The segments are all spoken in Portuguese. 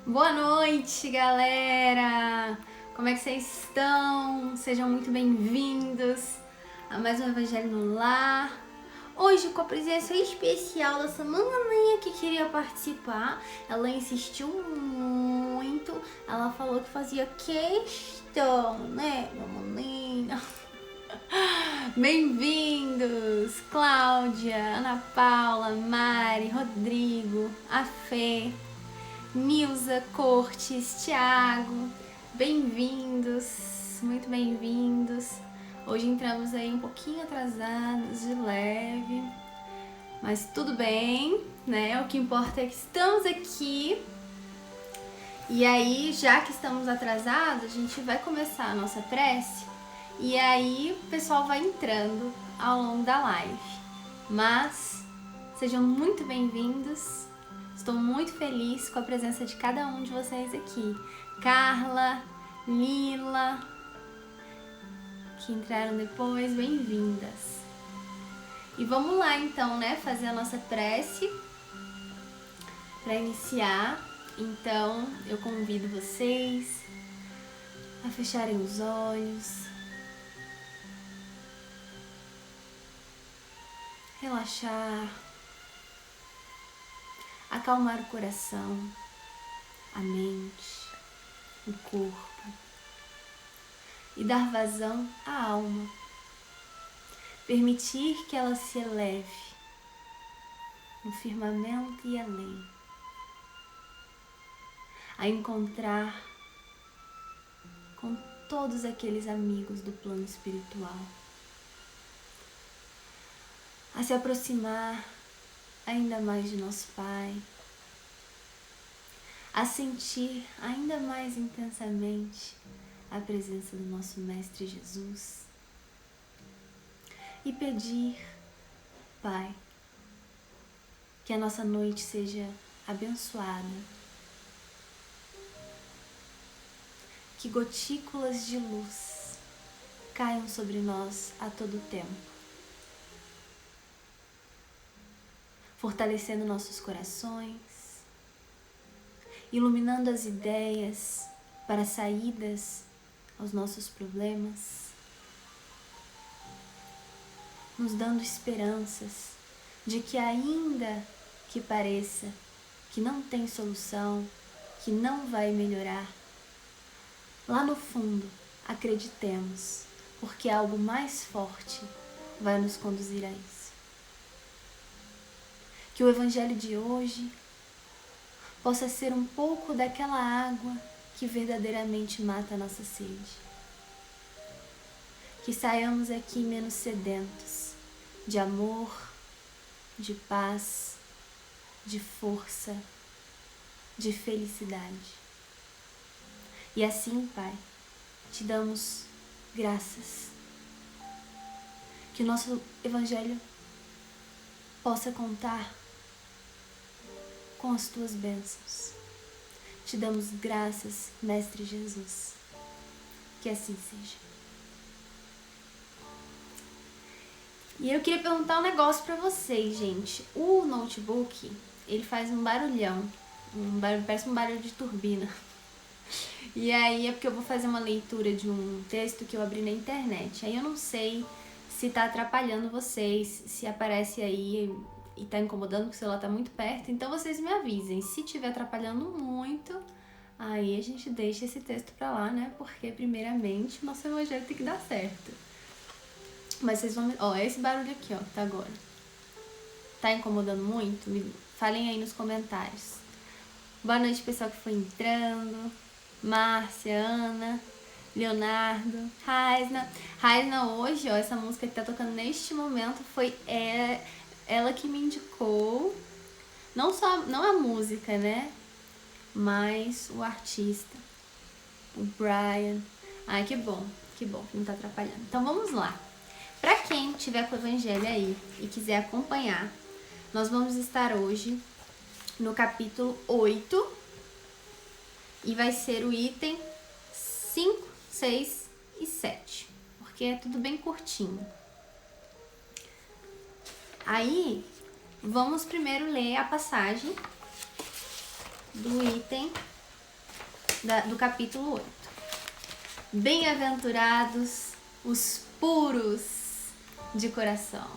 Boa noite, galera! Como é que vocês estão? Sejam muito bem-vindos a mais um Evangelho no Lar. Hoje, com a presença especial dessa menininha que queria participar, ela insistiu muito, ela falou que fazia questão, né, minha maninha? Bem-vindos, Cláudia, Ana Paula, Mari, Rodrigo, a Fê, Nilza, Cortes, Thiago, bem-vindos, muito bem-vindos. Hoje entramos aí um pouquinho atrasados, de leve, mas tudo bem, né? O que importa é que estamos aqui. E aí, já que estamos atrasados, a gente vai começar a nossa prece e aí o pessoal vai entrando ao longo da live. Mas sejam muito bem-vindos. Estou muito feliz com a presença de cada um de vocês aqui. Carla, Lila, que entraram depois, bem-vindas. E vamos lá então, né, fazer a nossa prece para iniciar. Então, eu convido vocês a fecharem os olhos, relaxar, acalmar o coração, a mente, o corpo e dar vazão à alma. Permitir que ela se eleve no firmamento e além, a encontrar com todos aqueles amigos do plano espiritual, a se aproximar ainda mais de nosso Pai, a sentir ainda mais intensamente a presença do nosso Mestre Jesus e pedir, Pai, que a nossa noite seja abençoada, que gotículas de luz caiam sobre nós a todo tempo, fortalecendo nossos corações, iluminando as ideias para saídas aos nossos problemas, nos dando esperanças de que ainda que pareça que não tem solução, que não vai melhorar, lá no fundo acreditemos, porque algo mais forte vai nos conduzir a isso. Que o Evangelho de hoje possa ser um pouco daquela água que verdadeiramente mata a nossa sede. Que saiamos aqui menos sedentos de amor, de paz, de força, de felicidade. E assim, Pai, te damos graças. Que o nosso Evangelho possa contar com as tuas bênçãos. Te damos graças, Mestre Jesus. Que assim seja. E eu queria perguntar um negócio pra vocês, gente. O notebook, ele faz um barulhão. Parece um barulho de turbina. E aí é porque eu vou fazer uma leitura de um texto que eu abri na internet. Aí eu não sei se tá atrapalhando vocês, se aparece aí e tá incomodando porque o celular tá muito perto. Então vocês me avisem. Se tiver atrapalhando muito, aí a gente deixa esse texto pra lá, né? Porque primeiramente o nosso evangelho tem que dar certo. Mas vocês vão... Ó, é esse barulho aqui, ó, que tá agora. Tá incomodando muito? Me falem aí nos comentários. Boa noite, pessoal que foi entrando. Márcia, Ana, Leonardo, Raisna. Raisna hoje, ó, essa música que tá tocando neste momento foi ela que me indicou. Não a música, né? Mas o artista. O Brian. Ai, que bom, que não tá atrapalhando. Então vamos lá. Pra quem tiver com o Evangelho aí e quiser acompanhar, nós vamos estar hoje no capítulo 8 e vai ser o item 5, 6 e 7, porque é tudo bem curtinho. Aí, vamos primeiro ler a passagem do item do capítulo 8. Bem-aventurados os puros de coração.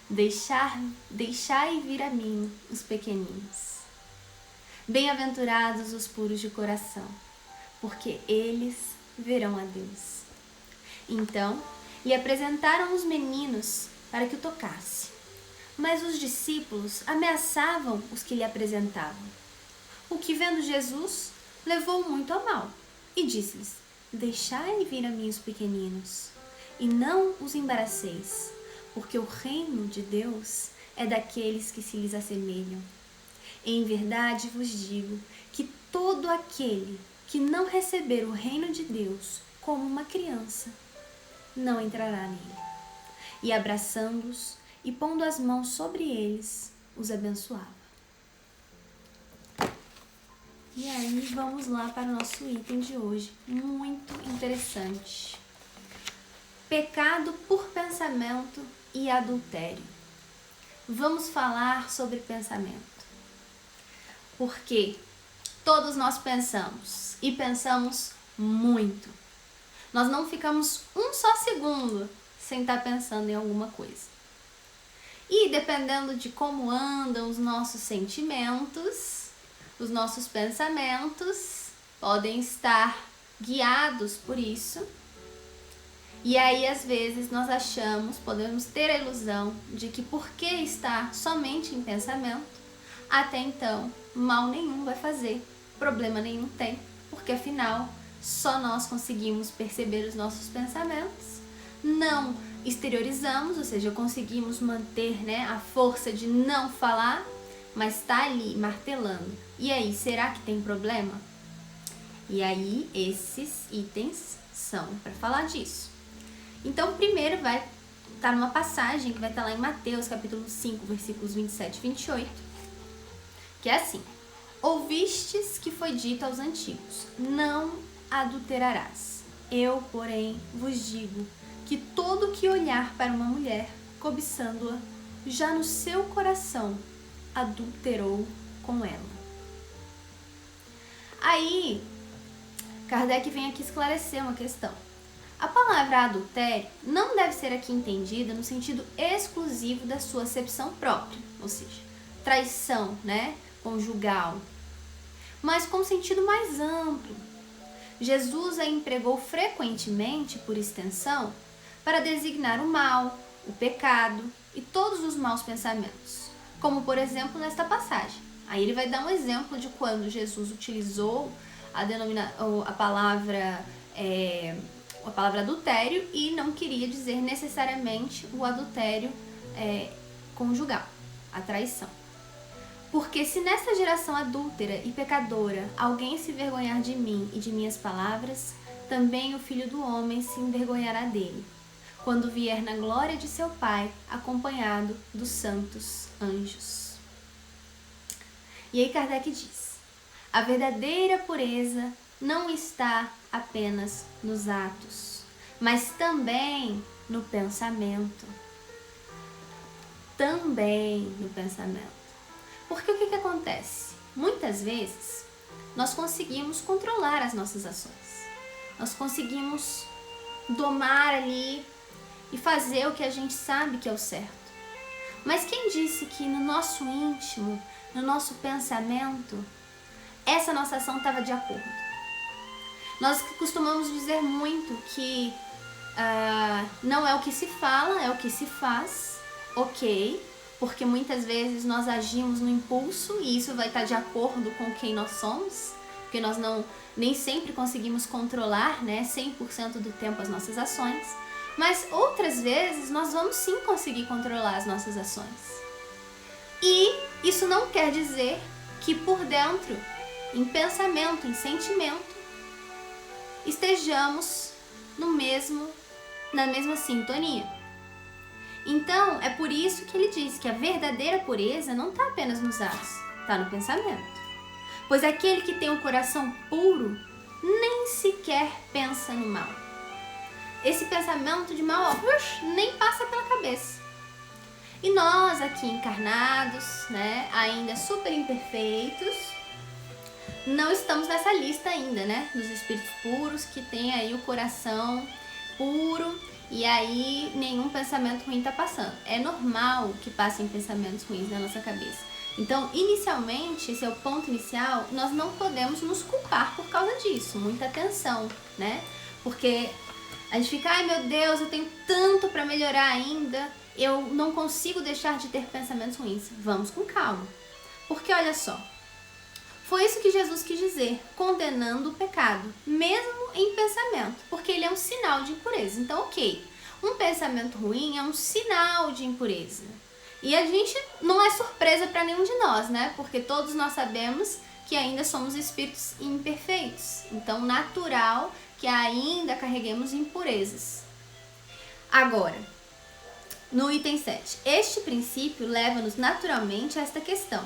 Deixai vir a mim os pequeninos. Bem-aventurados os puros de coração, porque eles verão a Deus. Então lhe apresentaram os meninos para que o tocasse. Mas os discípulos ameaçavam os que lhe apresentavam. O que, vendo Jesus, levou muito a mal e disse-lhes: Deixai vir a mim os pequeninos, e não os embaraceis, porque o reino de Deus é daqueles que se lhes assemelham. Em verdade vos digo que todo aquele que não receber o reino de Deus como uma criança, não entrará nele. E abraçando-os e pondo as mãos sobre eles, os abençoava. E aí vamos lá para o nosso item de hoje, muito interessante. Pecado por pensamento e adultério. Vamos falar sobre pensamento. Porque todos nós pensamos, e pensamos muito. Nós não ficamos um só segundo sem estar pensando em alguma coisa. E dependendo de como andam os nossos sentimentos, os nossos pensamentos podem estar guiados por isso. E aí, às vezes, nós podemos ter a ilusão de que porque está somente em pensamento, até então, mal nenhum vai fazer, problema nenhum tem, porque afinal, só nós conseguimos perceber os nossos pensamentos, não exteriorizamos, ou seja, conseguimos manter, a força de não falar, mas está ali martelando. E aí, será que tem problema? E aí, esses itens são para falar disso. Então, primeiro vai estar numa passagem que vai estar lá em Mateus, capítulo 5, versículos 27 e 28, que é assim: Ouvistes que foi dito aos antigos, não adulterarás. Eu, porém, vos digo que todo que olhar para uma mulher, cobiçando-a, já no seu coração adulterou com ela. Aí, Kardec vem aqui esclarecer uma questão. A palavra adultério não deve ser aqui entendida no sentido exclusivo da sua acepção própria, ou seja, traição, conjugal, mas com sentido mais amplo. Jesus a empregou frequentemente, por extensão, para designar o mal, o pecado e todos os maus pensamentos, como por exemplo nesta passagem. Aí ele vai dar um exemplo de quando Jesus utilizou a palavra adultério e não queria dizer necessariamente o adultério conjugal, a traição. Porque se nesta geração adúltera e pecadora alguém se envergonhar de mim e de minhas palavras, também o Filho do Homem se envergonhará dele, quando vier na glória de seu Pai, acompanhado dos santos anjos. E aí Kardec diz: a verdadeira pureza não está apenas nos atos, mas também no pensamento. Também no pensamento. Porque o que acontece? Muitas vezes, nós conseguimos controlar as nossas ações. Nós conseguimos domar ali e fazer o que a gente sabe que é o certo. Mas quem disse que no nosso íntimo, no nosso pensamento, essa nossa ação estava de acordo? Nós costumamos dizer muito que não é o que se fala, é o que se faz, ok, porque muitas vezes nós agimos no impulso e isso vai estar de acordo com quem nós somos, porque nós nem sempre conseguimos controlar 100% do tempo as nossas ações, mas outras vezes nós vamos sim conseguir controlar as nossas ações. E isso não quer dizer que por dentro, em pensamento, em sentimento, estejamos na mesma sintonia. Então, é por isso que ele diz que a verdadeira pureza não está apenas nos atos, está no pensamento. Pois aquele que tem o coração puro nem sequer pensa no mal. Esse pensamento de mal nem passa pela cabeça. E nós aqui encarnados, ainda super imperfeitos, não estamos nessa lista ainda, né? Dos espíritos puros, que tem aí o coração puro e aí nenhum pensamento ruim tá passando. É normal que passem pensamentos ruins na nossa cabeça. Então, inicialmente, esse é o ponto inicial, nós não podemos nos culpar por causa disso. Muita atenção, né? Porque a gente fica, ai meu Deus, eu tenho tanto para melhorar ainda, eu não consigo deixar de ter pensamentos ruins. Vamos com calma. Porque olha só, foi isso que Jesus quis dizer, condenando o pecado, mesmo em pensamento, porque ele é um sinal de impureza. Então, ok, um pensamento ruim é um sinal de impureza. E a gente não é surpresa para nenhum de nós, né? Porque todos nós sabemos que ainda somos espíritos imperfeitos. Então, natural que ainda carreguemos impurezas. Agora, no item 7, este princípio leva-nos naturalmente a esta questão.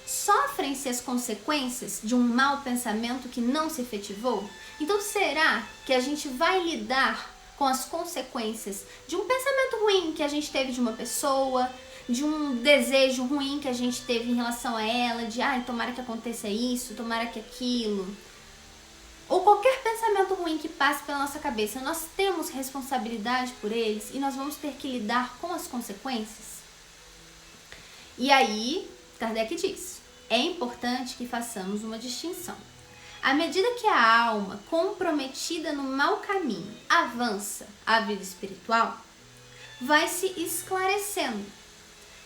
Sofrem-se as consequências de um mau pensamento que não se efetivou? Então, será que a gente vai lidar com as consequências de um pensamento ruim que a gente teve de uma pessoa, de um desejo ruim que a gente teve em relação a ela, de ai, tomara que aconteça isso, tomara que aquilo, ou qualquer pensamento ruim que passe pela nossa cabeça, nós temos responsabilidade por eles e nós vamos ter que lidar com as consequências? E aí, Kardec diz, é importante que façamos uma distinção. À medida que a alma, comprometida no mau caminho, avança a vida espiritual, vai se esclarecendo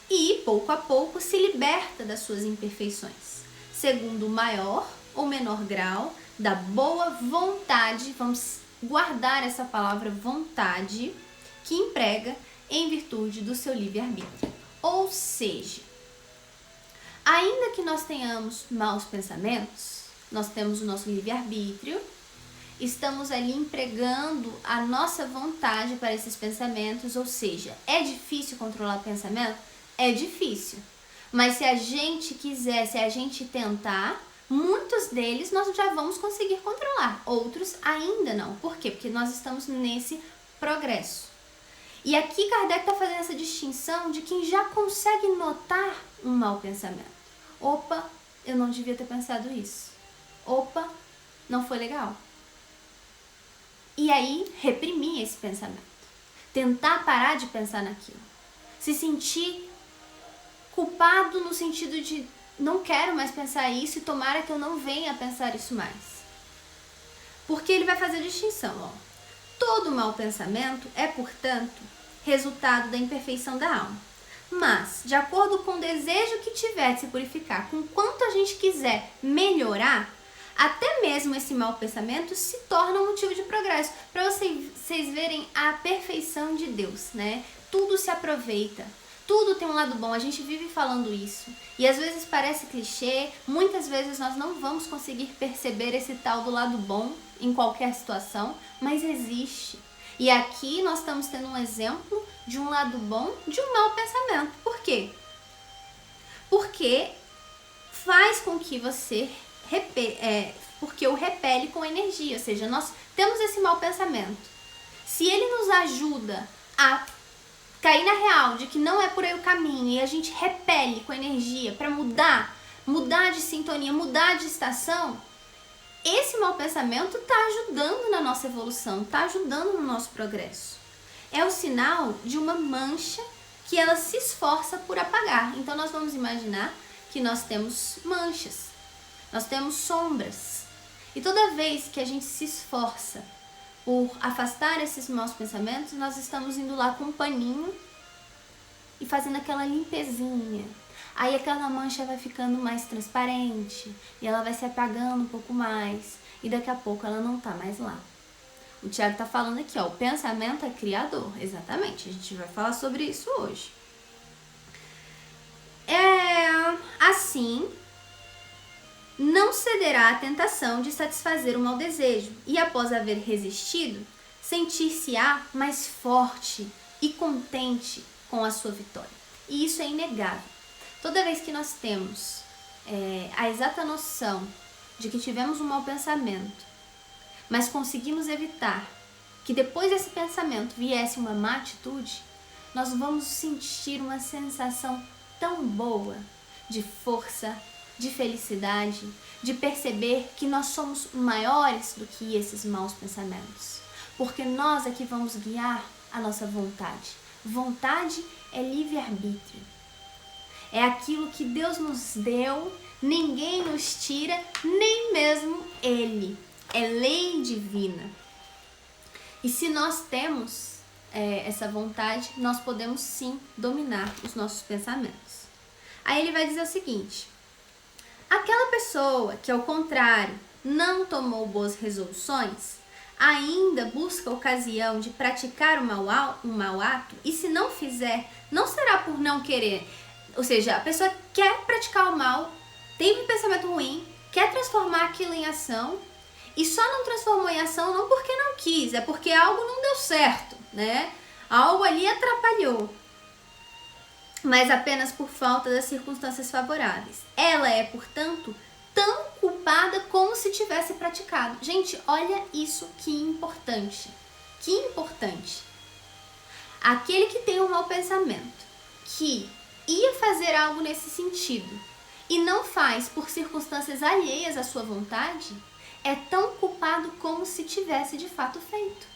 e, pouco a pouco, se liberta das suas imperfeições, segundo o maior ou menor grau da boa vontade, vamos guardar essa palavra vontade, que emprega em virtude do seu livre-arbítrio. Ou seja, ainda que nós tenhamos maus pensamentos, nós temos o nosso livre-arbítrio, estamos ali empregando a nossa vontade para esses pensamentos, ou seja, é difícil controlar o pensamento? É difícil. Mas se a gente quiser, se a gente tentar, muitos deles nós já vamos conseguir controlar, outros ainda não. Por quê? Porque nós estamos nesse progresso. E aqui Kardec está fazendo essa distinção de quem já consegue notar um mau pensamento. Opa, eu não devia ter pensado isso. Opa, não foi legal. E aí, reprimir esse pensamento. Tentar parar de pensar naquilo. Se sentir culpado no sentido de não quero mais pensar isso e tomara que eu não venha a pensar isso mais. Porque ele vai fazer a distinção, ó. Todo mau pensamento é, portanto, resultado da imperfeição da alma. Mas, de acordo com o desejo que tiver de se purificar, com quanto a gente quiser melhorar, até mesmo esse mau pensamento se torna um motivo de progresso. Para vocês verem a perfeição de Deus, né? Tudo se aproveita. Tudo tem um lado bom, a gente vive falando isso. E às vezes parece clichê, muitas vezes nós não vamos conseguir perceber esse tal do lado bom em qualquer situação, mas existe. E aqui nós estamos tendo um exemplo de um lado bom de um mau pensamento. Por quê? Porque faz com que você porque o repele com energia, ou seja, nós temos esse mau pensamento. Se ele nos ajuda a cair na real de que não é por aí o caminho e a gente repele com energia para mudar de sintonia, mudar de estação, esse mau pensamento está ajudando na nossa evolução, está ajudando no nosso progresso. É o sinal de uma mancha que ela se esforça por apagar. Então nós vamos imaginar que nós temos manchas, nós temos sombras. E toda vez que a gente se esforça por afastar esses maus pensamentos, nós estamos indo lá com um paninho e fazendo aquela limpezinha. Aí aquela mancha vai ficando mais transparente e ela vai se apagando um pouco mais e daqui a pouco ela não tá mais lá. O Tiago tá falando aqui, ó, o pensamento é criador. Exatamente, a gente vai falar sobre isso hoje. Assim, não cederá à tentação de satisfazer o mau desejo e, após haver resistido, sentir-se-á mais forte e contente com a sua vitória. E isso é inegável. Toda vez que nós temos a exata noção de que tivemos um mau pensamento, mas conseguimos evitar que depois desse pensamento viesse uma má atitude, nós vamos sentir uma sensação tão boa de força, de felicidade, de perceber que nós somos maiores do que esses maus pensamentos. Porque nós é que vamos guiar a nossa vontade. Vontade é livre-arbítrio. É aquilo que Deus nos deu, ninguém nos tira, nem mesmo Ele. É lei divina. E se nós temos essa vontade, nós podemos sim dominar os nossos pensamentos. Aí ele vai dizer o seguinte: aquela pessoa que, ao contrário, não tomou boas resoluções, ainda busca ocasião de praticar um mau ato, e se não fizer, não será por não querer. Ou seja, a pessoa quer praticar o mal, tem um pensamento ruim, quer transformar aquilo em ação, e só não transformou em ação não porque não quis, é porque algo não deu certo, né? Algo ali atrapalhou, mas apenas por falta das circunstâncias favoráveis. Ela é, portanto, tão culpada como se tivesse praticado. Gente, olha isso, que importante. Que importante. Aquele que tem um mau pensamento, que ia fazer algo nesse sentido e não faz por circunstâncias alheias à sua vontade, é tão culpado como se tivesse de fato feito.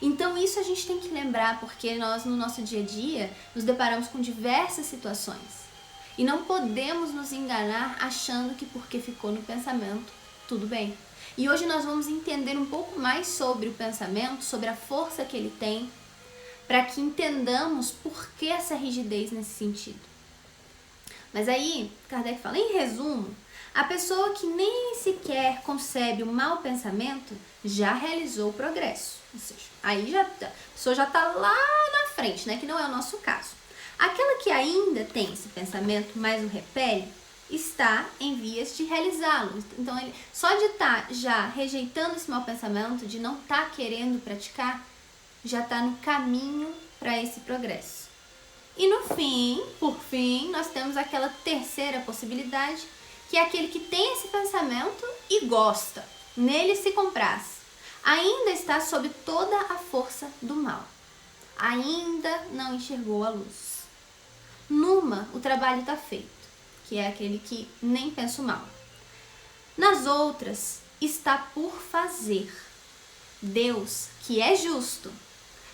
Então isso a gente tem que lembrar, porque nós no nosso dia a dia nos deparamos com diversas situações e não podemos nos enganar achando que porque ficou no pensamento, tudo bem. E hoje nós vamos entender um pouco mais sobre o pensamento, sobre a força que ele tem, para que entendamos por que essa rigidez nesse sentido. Mas aí, Kardec fala, em resumo, a pessoa que nem sequer concebe o mau pensamento já realizou o progresso. Ou seja, aí a pessoa já está lá na frente, né? Que não é o nosso caso. Aquela que ainda tem esse pensamento, mas o repele, está em vias de realizá-lo. Então, ele, só de estar já rejeitando esse mau pensamento, de não estar querendo praticar, já está no caminho para esse progresso. E no fim, por fim, nós temos aquela terceira possibilidade, que é aquele que tem esse pensamento e gosta, nele se compraz. Ainda está sob toda a força do mal. Ainda não enxergou a luz. Numa, o trabalho está feito, que é aquele que nem pensa o mal. Nas outras, está por fazer. Deus, que é justo,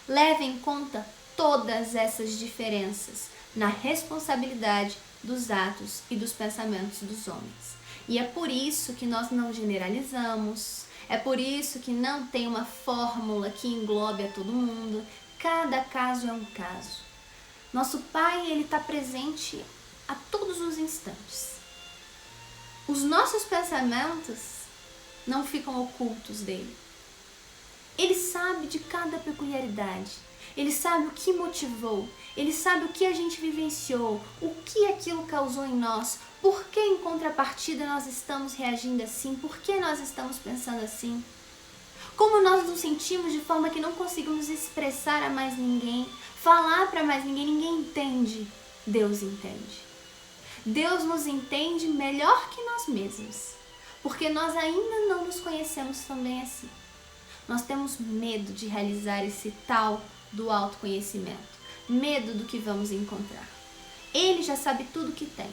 leva em conta todas essas diferenças na responsabilidade dos atos e dos pensamentos dos homens. E é por isso que nós não generalizamos, é por isso que não tem uma fórmula que englobe a todo mundo. Cada caso é um caso. Nosso Pai, ele está presente a todos os instantes. Os nossos pensamentos não ficam ocultos dele. Ele sabe de cada peculiaridade. Ele sabe o que motivou, ele sabe o que a gente vivenciou, o que aquilo causou em nós, por que em contrapartida nós estamos reagindo assim, por que nós estamos pensando assim, como nós nos sentimos de forma que não conseguimos expressar a mais ninguém, falar para mais ninguém, ninguém entende. Deus entende. Deus nos entende melhor que nós mesmos, porque nós ainda não nos conhecemos tão bem assim. Nós temos medo de realizar esse tal do autoconhecimento, medo do que vamos encontrar. Ele já sabe tudo que tem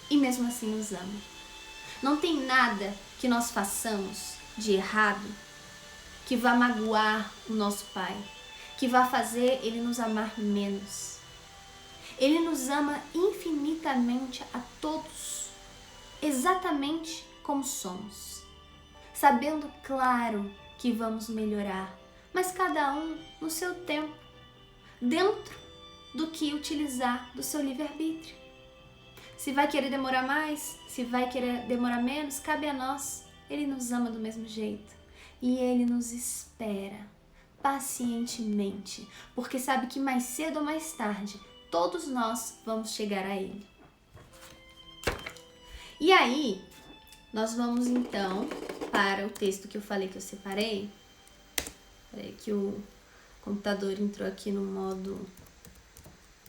e mesmo assim nos ama. Não tem nada que nós façamos de errado que vá magoar o nosso Pai, que vá fazer ele nos amar menos. Ele nos ama infinitamente a todos, exatamente como somos, sabendo, claro, que vamos melhorar, mas cada um no seu tempo, dentro do que utilizar do seu livre-arbítrio. Se vai querer demorar mais, se vai querer demorar menos, cabe a nós. Ele nos ama do mesmo jeito e ele nos espera pacientemente, porque sabe que mais cedo ou mais tarde todos nós vamos chegar a ele. E aí, nós vamos então para o texto que eu falei que eu separei. Peraí que o computador entrou aqui no modo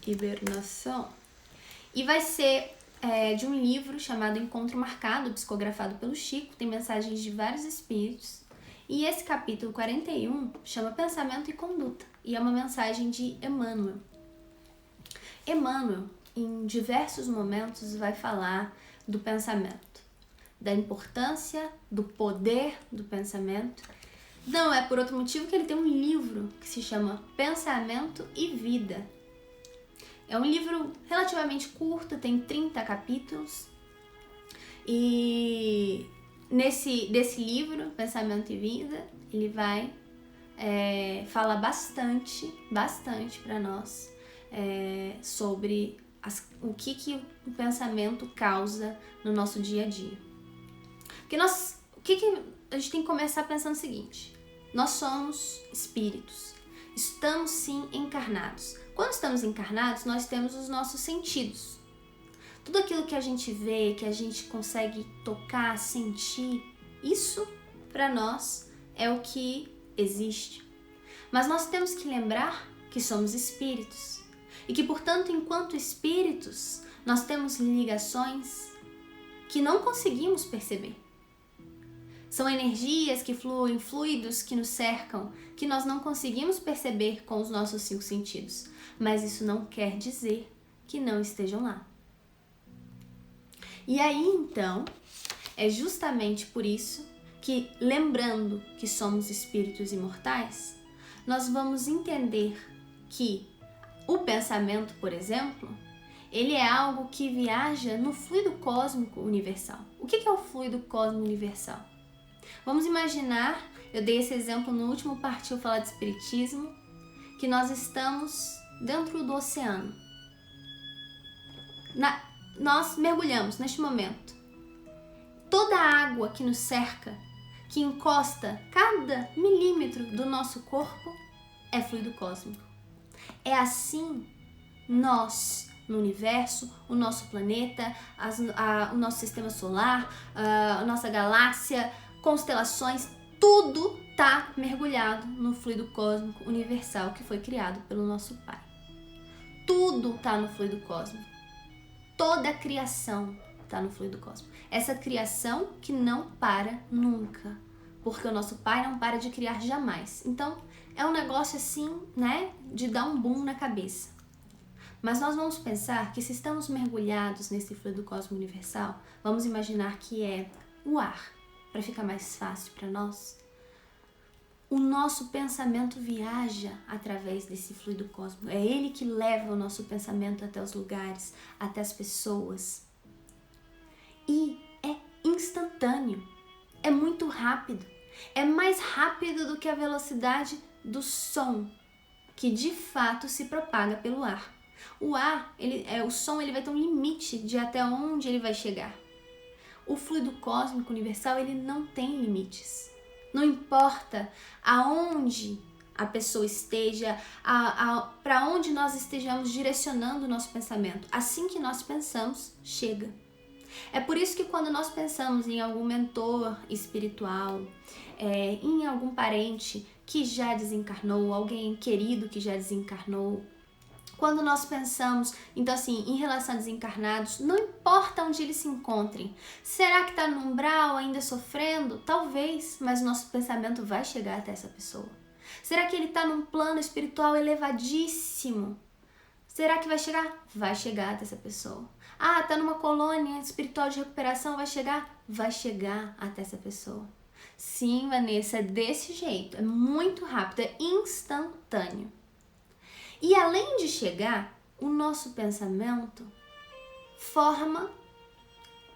hibernação. E vai ser de um livro chamado Encontro Marcado, psicografado pelo Chico. Tem mensagens de vários espíritos. E esse capítulo 41 chama Pensamento e Conduta. E é uma mensagem de Emmanuel. Emmanuel, em diversos momentos, vai falar do pensamento, da importância, do poder do pensamento. Não é por outro motivo que ele tem um livro que se chama Pensamento e Vida. É um livro relativamente curto, tem 30 capítulos. E desse livro, Pensamento e Vida, ele vai falar bastante para nós sobre o que o pensamento causa no nosso dia a dia. Porque a gente tem que começar pensando o seguinte: nós somos espíritos, estamos sim encarnados. Quando estamos encarnados, nós temos os nossos sentidos. Tudo aquilo que a gente vê, que a gente consegue tocar, sentir, isso para nós é o que existe. Mas nós temos que lembrar que somos espíritos e que, portanto, enquanto espíritos, nós temos ligações que não conseguimos perceber. São energias que fluem, fluidos que nos cercam, que nós não conseguimos perceber com os nossos 5 sentidos. Mas isso não quer dizer que não estejam lá. E aí, então, é justamente por isso que, lembrando que somos espíritos imortais, nós vamos entender que o pensamento, por exemplo, ele é algo que viaja no fluido cósmico universal. O que é o fluido cósmico universal? Vamos imaginar, eu dei esse exemplo no último Partiu Falar de Espiritismo, que nós estamos dentro do oceano. Nós mergulhamos neste momento. Toda a água que nos cerca, que encosta cada milímetro do nosso corpo, é fluido cósmico. É assim nós, no universo, o nosso planeta, o nosso sistema solar, a nossa galáxia, constelações, tudo está mergulhado no fluido cósmico universal que foi criado pelo nosso Pai. Tudo está no fluido cósmico. Toda a criação está no fluido cósmico. Essa criação que não para nunca, porque o nosso Pai não para de criar jamais. Então, é um negócio assim, né, de dar um boom na cabeça. Mas nós vamos pensar que se estamos mergulhados nesse fluido cósmico universal, vamos imaginar que é o ar, para ficar mais fácil para nós. O nosso pensamento viaja através desse fluido cósmico. É ele que leva o nosso pensamento até os lugares, até as pessoas. E é instantâneo. É muito rápido. É mais rápido do que a velocidade do som, que de fato se propaga pelo ar. O ar, o som, ele vai ter um limite de até onde ele vai chegar. O fluido cósmico universal, ele não tem limites. Não importa aonde a pessoa esteja, para onde nós estejamos direcionando o nosso pensamento. Assim que nós pensamos, chega. É por isso que quando nós pensamos em algum mentor espiritual, em algum parente que já desencarnou, alguém querido que já desencarnou, quando nós pensamos, então assim, em relação a desencarnados, não importa onde eles se encontrem. Será que está no umbral, ainda sofrendo? Talvez, mas o nosso pensamento vai chegar até essa pessoa. Será que ele está num plano espiritual elevadíssimo? Será que vai chegar? Vai chegar até essa pessoa. Ah, está numa colônia espiritual de recuperação, vai chegar? Vai chegar até essa pessoa. Sim, Vanessa, é desse jeito, é muito rápido, é instantâneo. E além de chegar, o nosso pensamento forma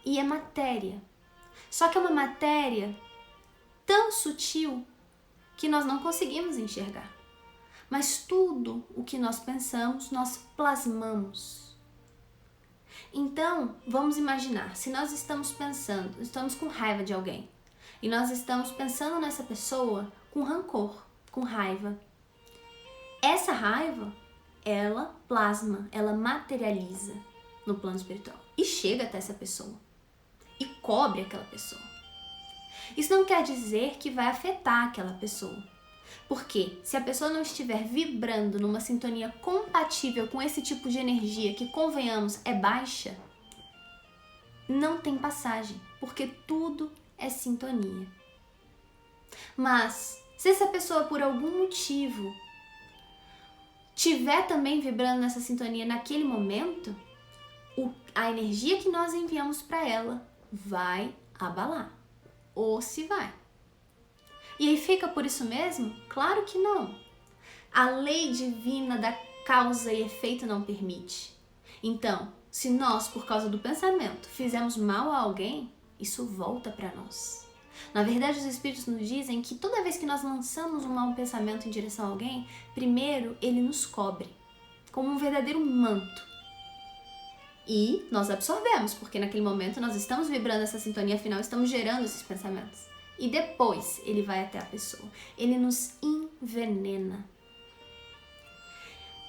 e é matéria. Só que é uma matéria tão sutil que nós não conseguimos enxergar. Mas tudo o que nós pensamos, nós plasmamos. Então, vamos imaginar, se nós estamos pensando, estamos com raiva de alguém, e nós estamos pensando nessa pessoa com rancor, com raiva. Essa raiva, ela plasma, ela materializa no plano espiritual e chega até essa pessoa e cobre aquela pessoa. Isso não quer dizer que vai afetar aquela pessoa, porque se a pessoa não estiver vibrando numa sintonia compatível com esse tipo de energia, que convenhamos é baixa, não tem passagem, porque tudo é sintonia. Mas se essa pessoa por algum motivo tiver também vibrando nessa sintonia naquele momento, a energia que nós enviamos para ela vai abalar. Ou se vai. E aí fica por isso mesmo? Claro que não. A lei divina da causa e efeito não permite. Então, se nós, por causa do pensamento, fizemos mal a alguém, isso volta para nós. Na verdade, os espíritos nos dizem que toda vez que nós lançamos um mau pensamento em direção a alguém, primeiro ele nos cobre, como um verdadeiro manto. E nós absorvemos, porque naquele momento nós estamos vibrando essa sintonia final, estamos gerando esses pensamentos. E depois ele vai até a pessoa. Ele nos envenena.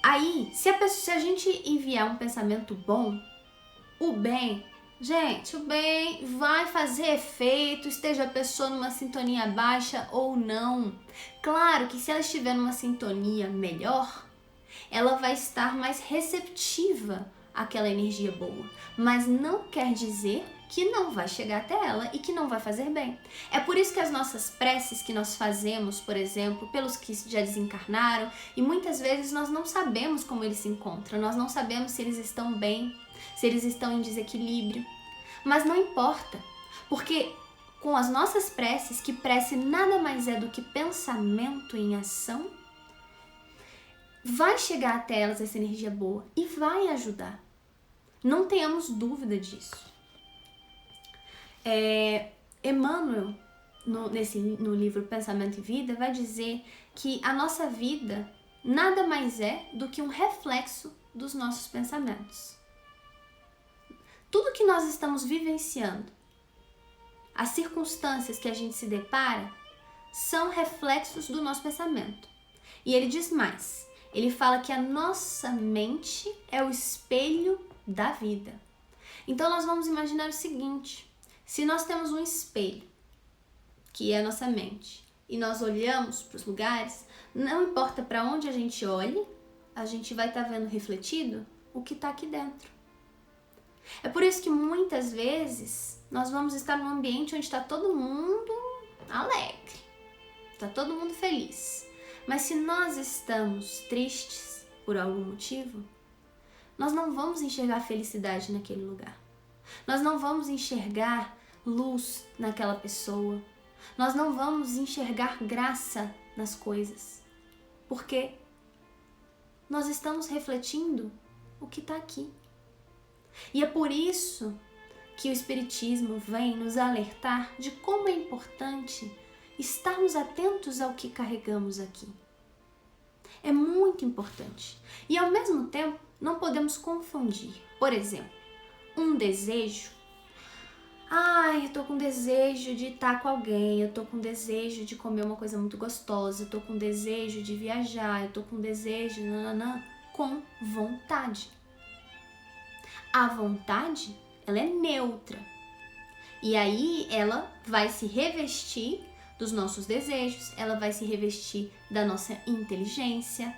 Aí, se a gente enviar um pensamento bom, o bem vai fazer efeito, esteja a pessoa numa sintonia baixa ou não. Claro que se ela estiver numa sintonia melhor, ela vai estar mais receptiva àquela energia boa. Mas não quer dizer que não vai chegar até ela e que não vai fazer bem. É por isso que as nossas preces que nós fazemos, por exemplo, pelos que já desencarnaram, e muitas vezes nós não sabemos como eles se encontram, nós não sabemos se eles estão bem, se eles estão em desequilíbrio. Mas não importa, porque com as nossas preces, que prece nada mais é do que pensamento em ação, vai chegar até elas essa energia boa e vai ajudar. Não tenhamos dúvida disso. Emmanuel, no livro Pensamento e Vida, vai dizer que a nossa vida nada mais é do que um reflexo dos nossos pensamentos. Tudo que nós estamos vivenciando, as circunstâncias que a gente se depara, são reflexos do nosso pensamento. E ele diz mais, ele fala que a nossa mente é o espelho da vida. Então nós vamos imaginar o seguinte: se nós temos um espelho, que é a nossa mente, e nós olhamos para os lugares, não importa para onde a gente olhe, a gente vai estar vendo refletido o que está aqui dentro. É por isso que muitas vezes nós vamos estar num ambiente onde está todo mundo alegre, está todo mundo feliz. Mas se nós estamos tristes por algum motivo, nós não vamos enxergar felicidade naquele lugar. Nós não vamos enxergar luz naquela pessoa. Nós não vamos enxergar graça nas coisas. Porque nós estamos refletindo o que está aqui. E é por isso que o Espiritismo vem nos alertar de como é importante estarmos atentos ao que carregamos aqui. É muito importante. E ao mesmo tempo, não podemos confundir. Por exemplo, um desejo. Eu tô com desejo de estar com alguém, eu tô com desejo de comer uma coisa muito gostosa, eu tô com desejo de viajar, eu tô com desejo, com vontade. A vontade, ela é neutra. E aí ela vai se revestir dos nossos desejos, ela vai se revestir da nossa inteligência.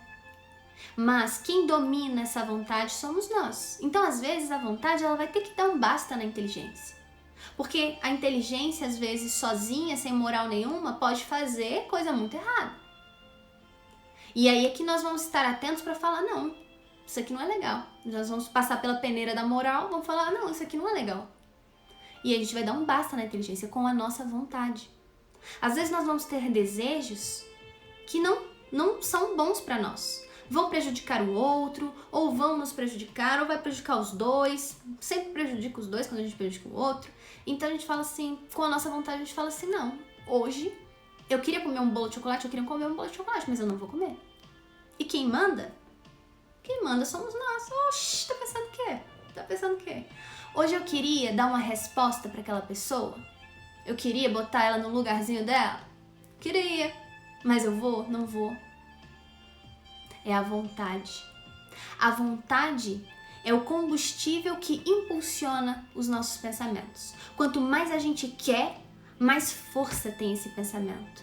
Mas quem domina essa vontade somos nós. Então, às vezes, a vontade ela vai ter que dar um basta na inteligência. Porque a inteligência, às vezes, sozinha, sem moral nenhuma, pode fazer coisa muito errada. E aí é que nós vamos estar atentos para falar, não, isso aqui não é legal. Nós vamos passar pela peneira da moral, vamos falar, não, isso aqui não é legal. E a gente vai dar um basta na inteligência com a nossa vontade. Às vezes nós vamos ter desejos que não são bons para nós. Vão prejudicar o outro, ou vão nos prejudicar, ou vai prejudicar os dois. Sempre prejudica os dois quando a gente prejudica o outro. Então a gente fala assim, com a nossa vontade a gente fala assim, não, hoje eu queria comer um bolo de chocolate, mas eu não vou comer. E quem manda? Quem manda somos nós. Oxi, tá pensando o quê? Hoje eu queria dar uma resposta para aquela pessoa. Eu queria botar ela no lugarzinho dela. Queria. Mas eu vou? Não vou. É a vontade. A vontade é o combustível que impulsiona os nossos pensamentos. Quanto mais a gente quer, mais força tem esse pensamento.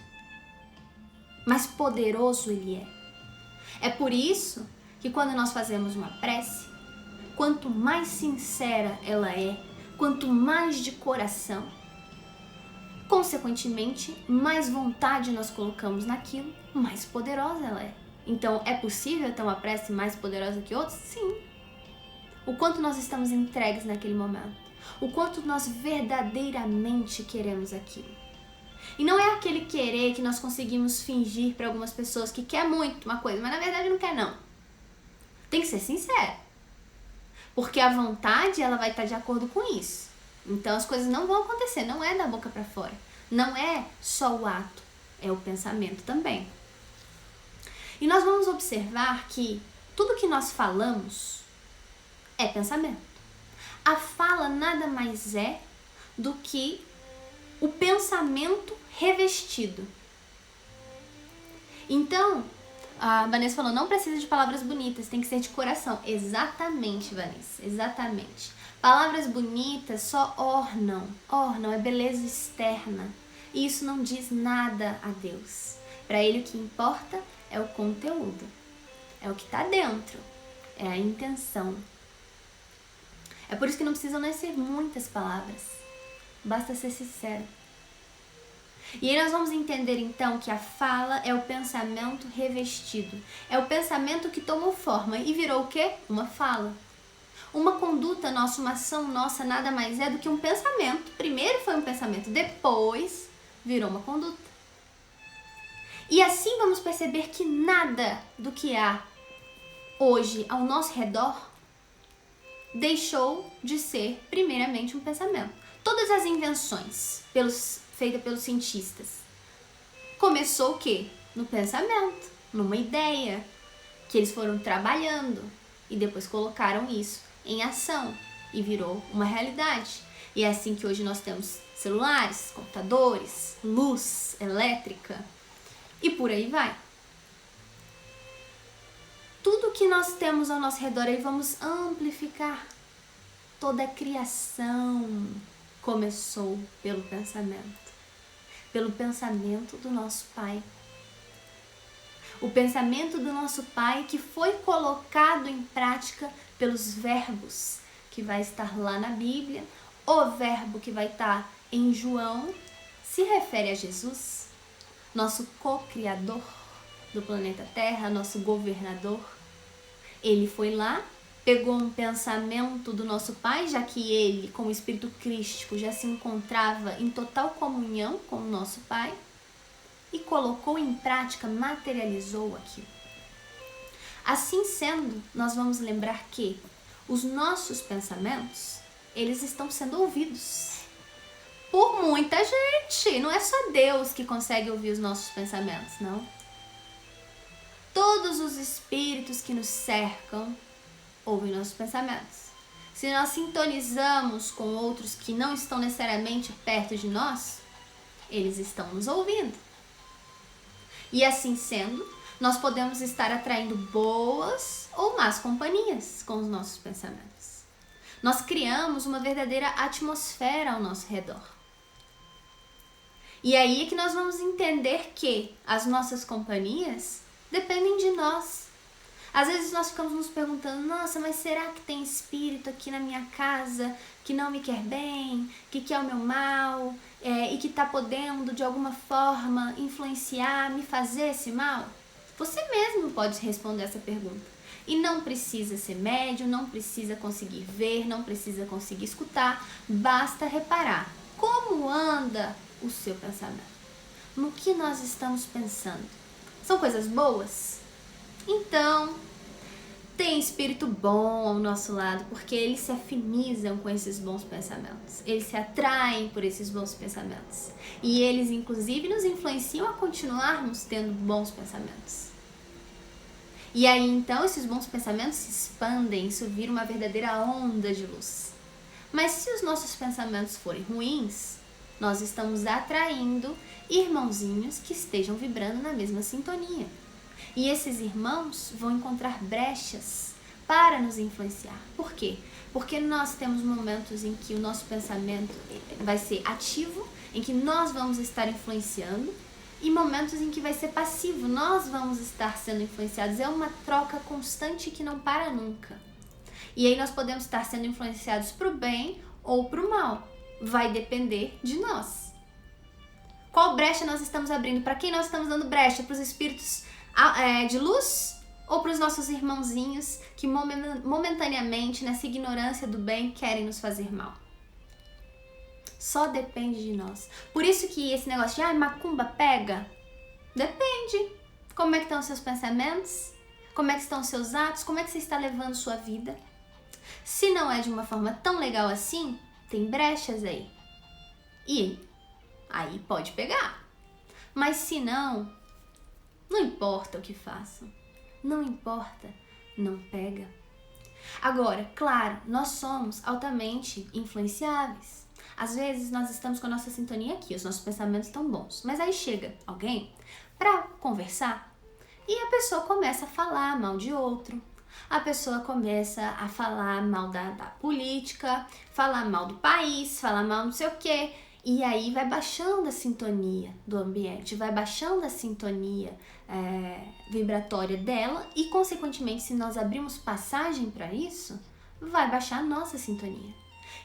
Mais poderoso ele é. É por isso que quando nós fazemos uma prece, quanto mais sincera ela é, quanto mais de coração, consequentemente, mais vontade nós colocamos naquilo, mais poderosa ela é. Então, é possível ter uma prece mais poderosa que outras? Sim. O quanto nós estamos entregues naquele momento. O quanto nós verdadeiramente queremos aquilo. E não é aquele querer que nós conseguimos fingir para algumas pessoas que quer muito uma coisa, mas na verdade não quer não. Tem que ser sincero. Porque a vontade, ela vai estar de acordo com isso. Então as coisas não vão acontecer, não é da boca para fora. Não é só o ato, é o pensamento também. E nós vamos observar que tudo que nós falamos é pensamento. A fala nada mais é do que o pensamento revestido. Então, a Vanessa falou, não precisa de palavras bonitas, tem que ser de coração. Exatamente, Vanessa, exatamente. Palavras bonitas só ornam, é beleza externa. E isso não diz nada a Deus. Para Ele o que importa é o conteúdo, é o que está dentro, é a intenção. É por isso que não precisam nem ser muitas palavras, basta ser sincero. E aí nós vamos entender então que a fala é o pensamento revestido. É o pensamento que tomou forma e virou o quê? Uma fala. Uma conduta nossa, uma ação nossa nada mais é do que um pensamento. Primeiro foi um pensamento, depois virou uma conduta. E assim vamos perceber que nada do que há hoje ao nosso redor deixou de ser primeiramente um pensamento. Todas as invenções feitas pelos cientistas começou o quê? No pensamento, numa ideia que eles foram trabalhando e depois colocaram isso em ação e virou uma realidade. E é assim que hoje nós temos celulares, computadores, luz elétrica e por aí vai. Tudo que nós temos ao nosso redor aí vamos amplificar. Toda a criação começou pelo pensamento do nosso Pai. O pensamento do nosso Pai que foi colocado em prática pelos verbos que vai estar lá na Bíblia. O verbo que vai estar em João se refere a Jesus, nosso co-criador do planeta Terra, nosso governador. Ele foi lá, pegou um pensamento do nosso Pai, já que ele, como Espírito Crístico, já se encontrava em total comunhão com o nosso Pai, e colocou em prática, materializou aquilo. Assim sendo, nós vamos lembrar que os nossos pensamentos, eles estão sendo ouvidos por muita gente. Não é só Deus que consegue ouvir os nossos pensamentos, não. Todos os espíritos que nos cercam ouvem nossos pensamentos. Se nós sintonizamos com outros que não estão necessariamente perto de nós, eles estão nos ouvindo. E assim sendo, nós podemos estar atraindo boas ou más companhias com os nossos pensamentos. Nós criamos uma verdadeira atmosfera ao nosso redor. E aí é que nós vamos entender que as nossas companhias dependem de nós. Às vezes nós ficamos nos perguntando, nossa, mas será que tem espírito aqui na minha casa que não me quer bem, que quer o meu mal, e que está podendo de alguma forma influenciar, me fazer esse mal? Você mesmo pode responder essa pergunta. E não precisa ser médium, não precisa conseguir ver, não precisa conseguir escutar, basta reparar como anda o seu pensamento. No que nós estamos pensando? São coisas boas? Então, tem espírito bom ao nosso lado, porque eles se afinizam com esses bons pensamentos. Eles se atraem por esses bons pensamentos. E eles, inclusive, nos influenciam a continuarmos tendo bons pensamentos. E aí, então, esses bons pensamentos se expandem, isso vira uma verdadeira onda de luz. Mas se os nossos pensamentos forem ruins, nós estamos atraindo irmãozinhos que estejam vibrando na mesma sintonia. E esses irmãos vão encontrar brechas para nos influenciar. Por quê? Porque nós temos momentos em que o nosso pensamento vai ser ativo, em que nós vamos estar influenciando, e momentos em que vai ser passivo, nós vamos estar sendo influenciados. É uma troca constante que não para nunca. E aí nós podemos estar sendo influenciados para o bem ou para o mal. Vai depender de nós. Qual brecha nós estamos abrindo? Para quem nós estamos dando brecha? Para os espíritos de luz ou para os nossos irmãozinhos que momentaneamente, nessa ignorância do bem, querem nos fazer mal. Só depende de nós. Por isso que esse negócio de macumba pega, depende. Como é que estão os seus pensamentos? Como é que estão os seus atos? Como é que você está levando sua vida? Se não é de uma forma tão legal assim, tem brechas aí. E aí pode pegar. Mas se não, não importa o que façam. Não importa, não pega. Agora, claro, nós somos altamente influenciáveis. Às vezes nós estamos com a nossa sintonia aqui, os nossos pensamentos estão bons. Mas aí chega alguém para conversar e a pessoa começa a falar mal de outro. A pessoa começa a falar mal da política, falar mal do país, falar mal não sei o quê. E aí vai baixando a sintonia do ambiente, vai baixando a sintonia vibratória dela e, consequentemente, se nós abrirmos passagem para isso, vai baixar a nossa sintonia.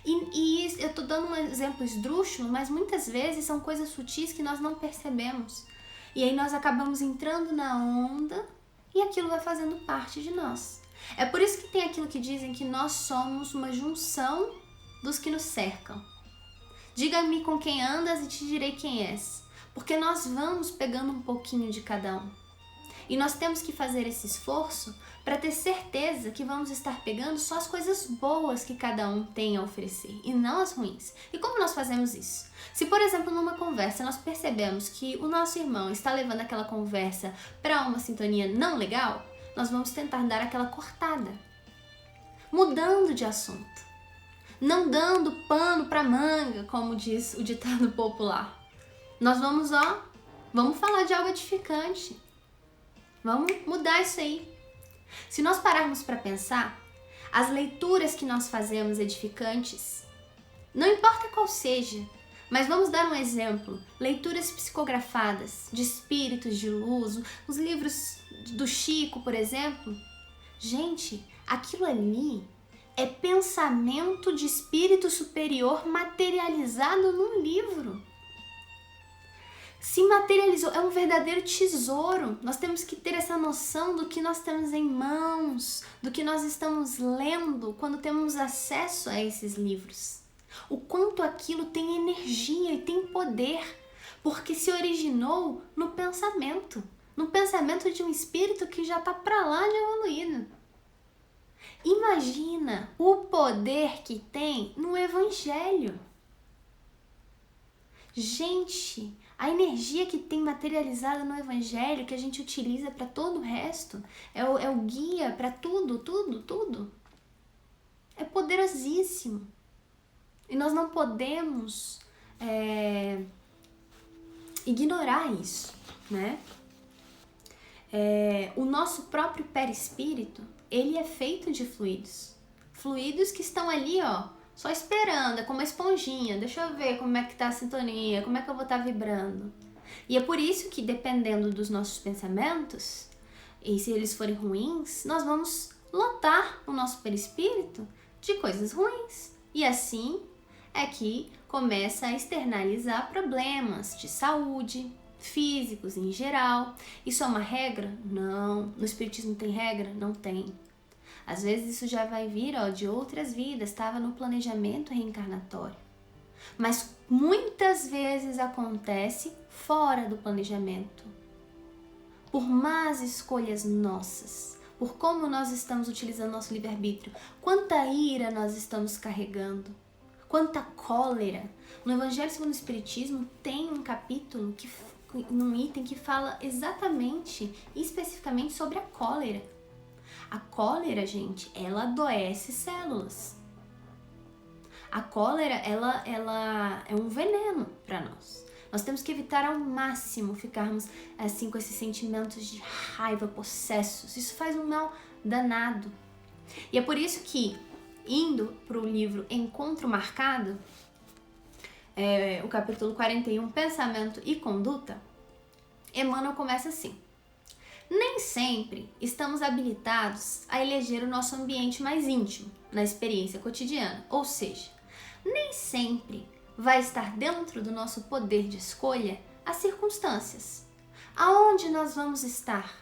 E eu tô dando um exemplo esdrúxulo, mas muitas vezes são coisas sutis que nós não percebemos. E aí nós acabamos entrando na onda e aquilo vai fazendo parte de nós. É por isso que tem aquilo que dizem que nós somos uma junção dos que nos cercam. Diga-me com quem andas e te direi quem és. Porque nós vamos pegando um pouquinho de cada um. E nós temos que fazer esse esforço para ter certeza que vamos estar pegando só as coisas boas que cada um tem a oferecer e não as ruins. E como nós fazemos isso? Se, por exemplo, numa conversa nós percebemos que o nosso irmão está levando aquela conversa para uma sintonia não legal, nós vamos tentar dar aquela cortada, mudando de assunto, não dando pano para manga, como diz o ditado popular. Nós vamos falar de algo edificante. Vamos mudar isso aí. Se nós pararmos para pensar, as leituras que nós fazemos edificantes, não importa qual seja, mas vamos dar um exemplo, leituras psicografadas de espíritos de luz, os livros do Chico, por exemplo. Gente, aquilo ali é pensamento de espírito superior materializado num livro. Se materializou, é um verdadeiro tesouro. Nós temos que ter essa noção do que nós temos em mãos, do que nós estamos lendo quando temos acesso a esses livros. O quanto aquilo tem energia e tem poder, porque se originou no pensamento de um espírito que já está para lá de evoluído. Imagina o poder que tem no Evangelho. Gente, a energia que tem materializada no Evangelho, que a gente utiliza para todo o resto, é o guia para tudo. É poderosíssimo. E nós não podemos ignorar isso, né? O nosso próprio perispírito, ele é feito de fluidos. Fluidos que estão ali, só esperando, é como uma esponjinha. Deixa eu ver como é que tá a sintonia, como é que eu vou estar vibrando. E é por isso que, dependendo dos nossos pensamentos, e se eles forem ruins, nós vamos lotar o nosso perispírito de coisas ruins. E assim é que começa a externalizar problemas de saúde, físicos em geral. Isso é uma regra? Não. No espiritismo tem regra? Não tem. Às vezes isso já vai vir de outras vidas, estava no planejamento reencarnatório. Mas muitas vezes acontece fora do planejamento. Por más escolhas nossas, por como nós estamos utilizando nosso livre-arbítrio, quanta ira nós estamos carregando, quanta cólera. No Evangelho segundo o Espiritismo tem um capítulo, num item que fala exatamente, especificamente sobre a cólera. A cólera, gente, ela adoece células. A cólera, ela é um veneno para nós. Nós temos que evitar ao máximo ficarmos assim com esses sentimentos de raiva, possessos. Isso faz um mal danado. E é por isso que, indo para o livro Encontro Marcado, o capítulo 41, Pensamento e Conduta, Emmanuel começa assim: nem sempre estamos habilitados a eleger o nosso ambiente mais íntimo na experiência cotidiana, ou seja, nem sempre vai estar dentro do nosso poder de escolha as circunstâncias. Aonde nós vamos estar?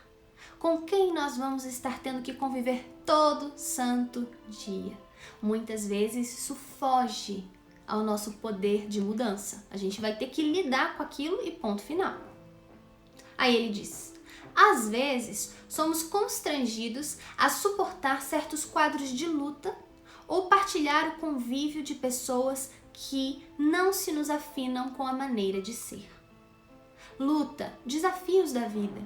com quem nós vamos estar tendo que conviver todo santo dia. Muitas vezes isso foge ao nosso poder de mudança. A gente vai ter que lidar com aquilo e ponto final. Aí ele diz: às vezes somos constrangidos a suportar certos quadros de luta ou partilhar o convívio de pessoas que não se nos afinam com a maneira de ser. Luta, desafios da vida.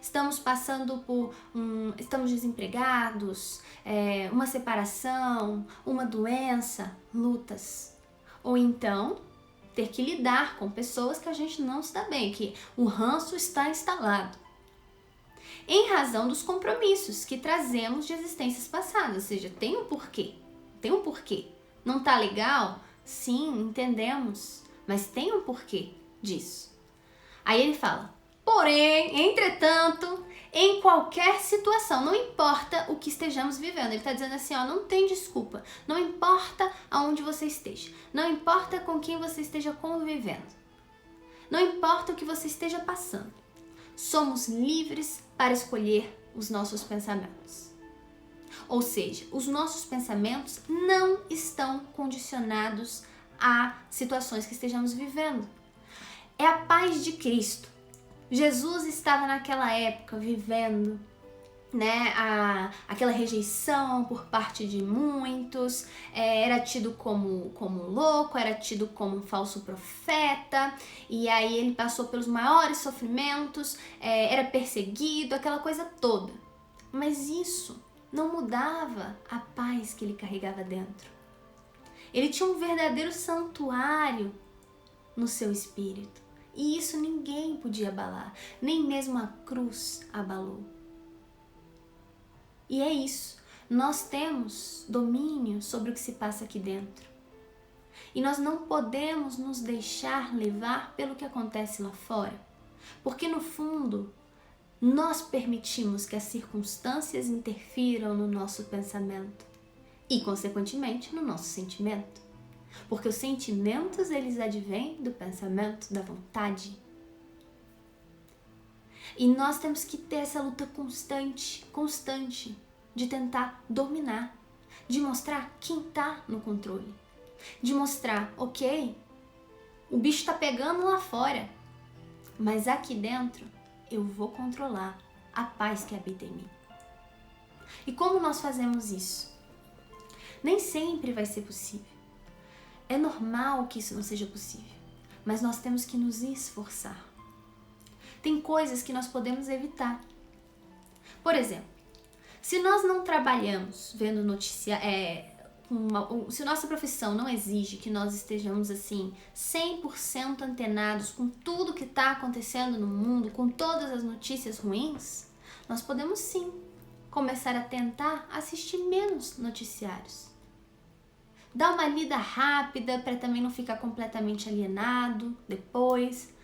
Estamos passando por estamos desempregados, uma separação, uma doença, lutas. Ou então, ter que lidar com pessoas que a gente não se dá bem, que o ranço está instalado. Em razão dos compromissos que trazemos de existências passadas, ou seja, tem um porquê. Não tá legal? Sim, entendemos, mas tem um porquê disso. Aí ele fala: porém, entretanto, em qualquer situação, não importa o que estejamos vivendo. Ele está dizendo assim, ó, não tem desculpa. Não importa aonde você esteja. Não importa com quem você esteja convivendo. Não importa o que você esteja passando. Somos livres para escolher os nossos pensamentos. Ou seja, os nossos pensamentos não estão condicionados a situações que estejamos vivendo. É a paz de Cristo. Jesus estava naquela época vivendo, aquela rejeição por parte de muitos, era tido como louco, era tido como um falso profeta, e aí ele passou pelos maiores sofrimentos, era perseguido, aquela coisa toda. Mas isso não mudava a paz que ele carregava dentro. Ele tinha um verdadeiro santuário no seu espírito. E isso ninguém podia abalar, nem mesmo a cruz abalou. E é isso, nós temos domínio sobre o que se passa aqui dentro. E nós não podemos nos deixar levar pelo que acontece lá fora, porque no fundo, nós permitimos que as circunstâncias interfiram no nosso pensamento e, consequentemente, no nosso sentimento. Porque os sentimentos, eles advêm do pensamento, da vontade. E nós temos que ter essa luta constante, de tentar dominar, de mostrar quem tá no controle. De mostrar, ok, o bicho tá pegando lá fora, mas aqui dentro eu vou controlar a paz que habita em mim. E como nós fazemos isso? Nem sempre vai ser possível. É normal que isso não seja possível, mas nós temos que nos esforçar. Tem coisas que nós podemos evitar. Por exemplo, se nós não trabalhamos vendo se nossa profissão não exige que nós estejamos assim 100% antenados com tudo que está acontecendo no mundo, com todas as notícias ruins, nós podemos sim começar a tentar assistir menos noticiários. Dá uma lida rápida para também não ficar completamente alienado depois.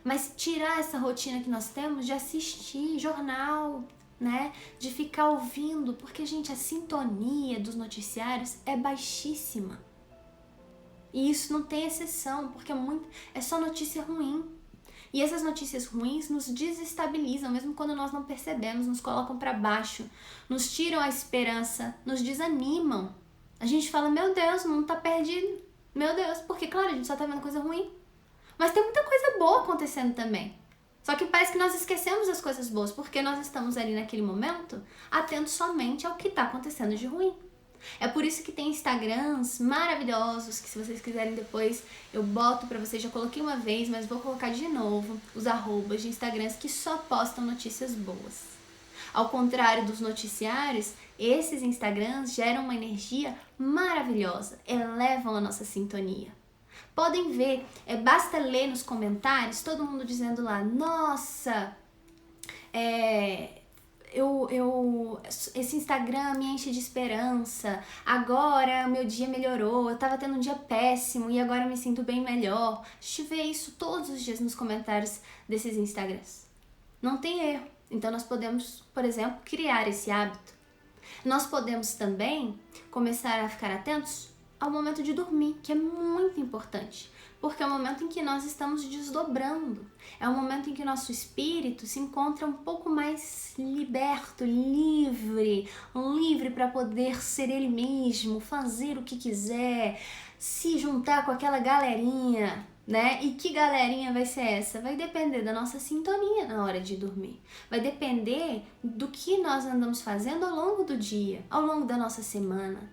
Mas tirar essa rotina que nós temos de assistir jornal, de ficar ouvindo, porque, gente, a sintonia dos noticiários é baixíssima. E isso não tem exceção, porque é só notícia ruim. E essas notícias ruins nos desestabilizam, mesmo quando nós não percebemos, nos colocam para baixo, nos tiram a esperança, nos desanimam. A gente fala, meu Deus, o mundo tá perdido. Meu Deus, porque, claro, a gente só tá vendo coisa ruim. Mas tem muita coisa boa acontecendo também. Só que parece que nós esquecemos as coisas boas, porque nós estamos ali naquele momento atentos somente ao que tá acontecendo de ruim. É por isso que tem Instagrams maravilhosos, que se vocês quiserem depois eu boto pra vocês, já coloquei uma vez, mas vou colocar de novo, os arrobas de Instagrams que só postam notícias boas. Ao contrário dos noticiários, esses Instagrams geram uma energia maravilhosa, elevam a nossa sintonia. Podem ver, basta ler nos comentários, todo mundo dizendo lá, nossa, esse Instagram me enche de esperança, agora meu dia melhorou, eu tava tendo um dia péssimo e agora eu me sinto bem melhor. A gente vê isso todos os dias nos comentários desses Instagrams. Não tem erro. Então nós podemos, por exemplo, criar esse hábito. Nós podemos também começar a ficar atentos ao momento de dormir, que é muito importante, porque é o momento em que nós estamos desdobrando, é o momento em que nosso espírito se encontra um pouco mais liberto, livre para poder ser ele mesmo, fazer o que quiser, se juntar com aquela galerinha, né? E que galerinha vai ser essa? Vai depender da nossa sintonia na hora de dormir. Vai depender do que nós andamos fazendo ao longo do dia, ao longo da nossa semana.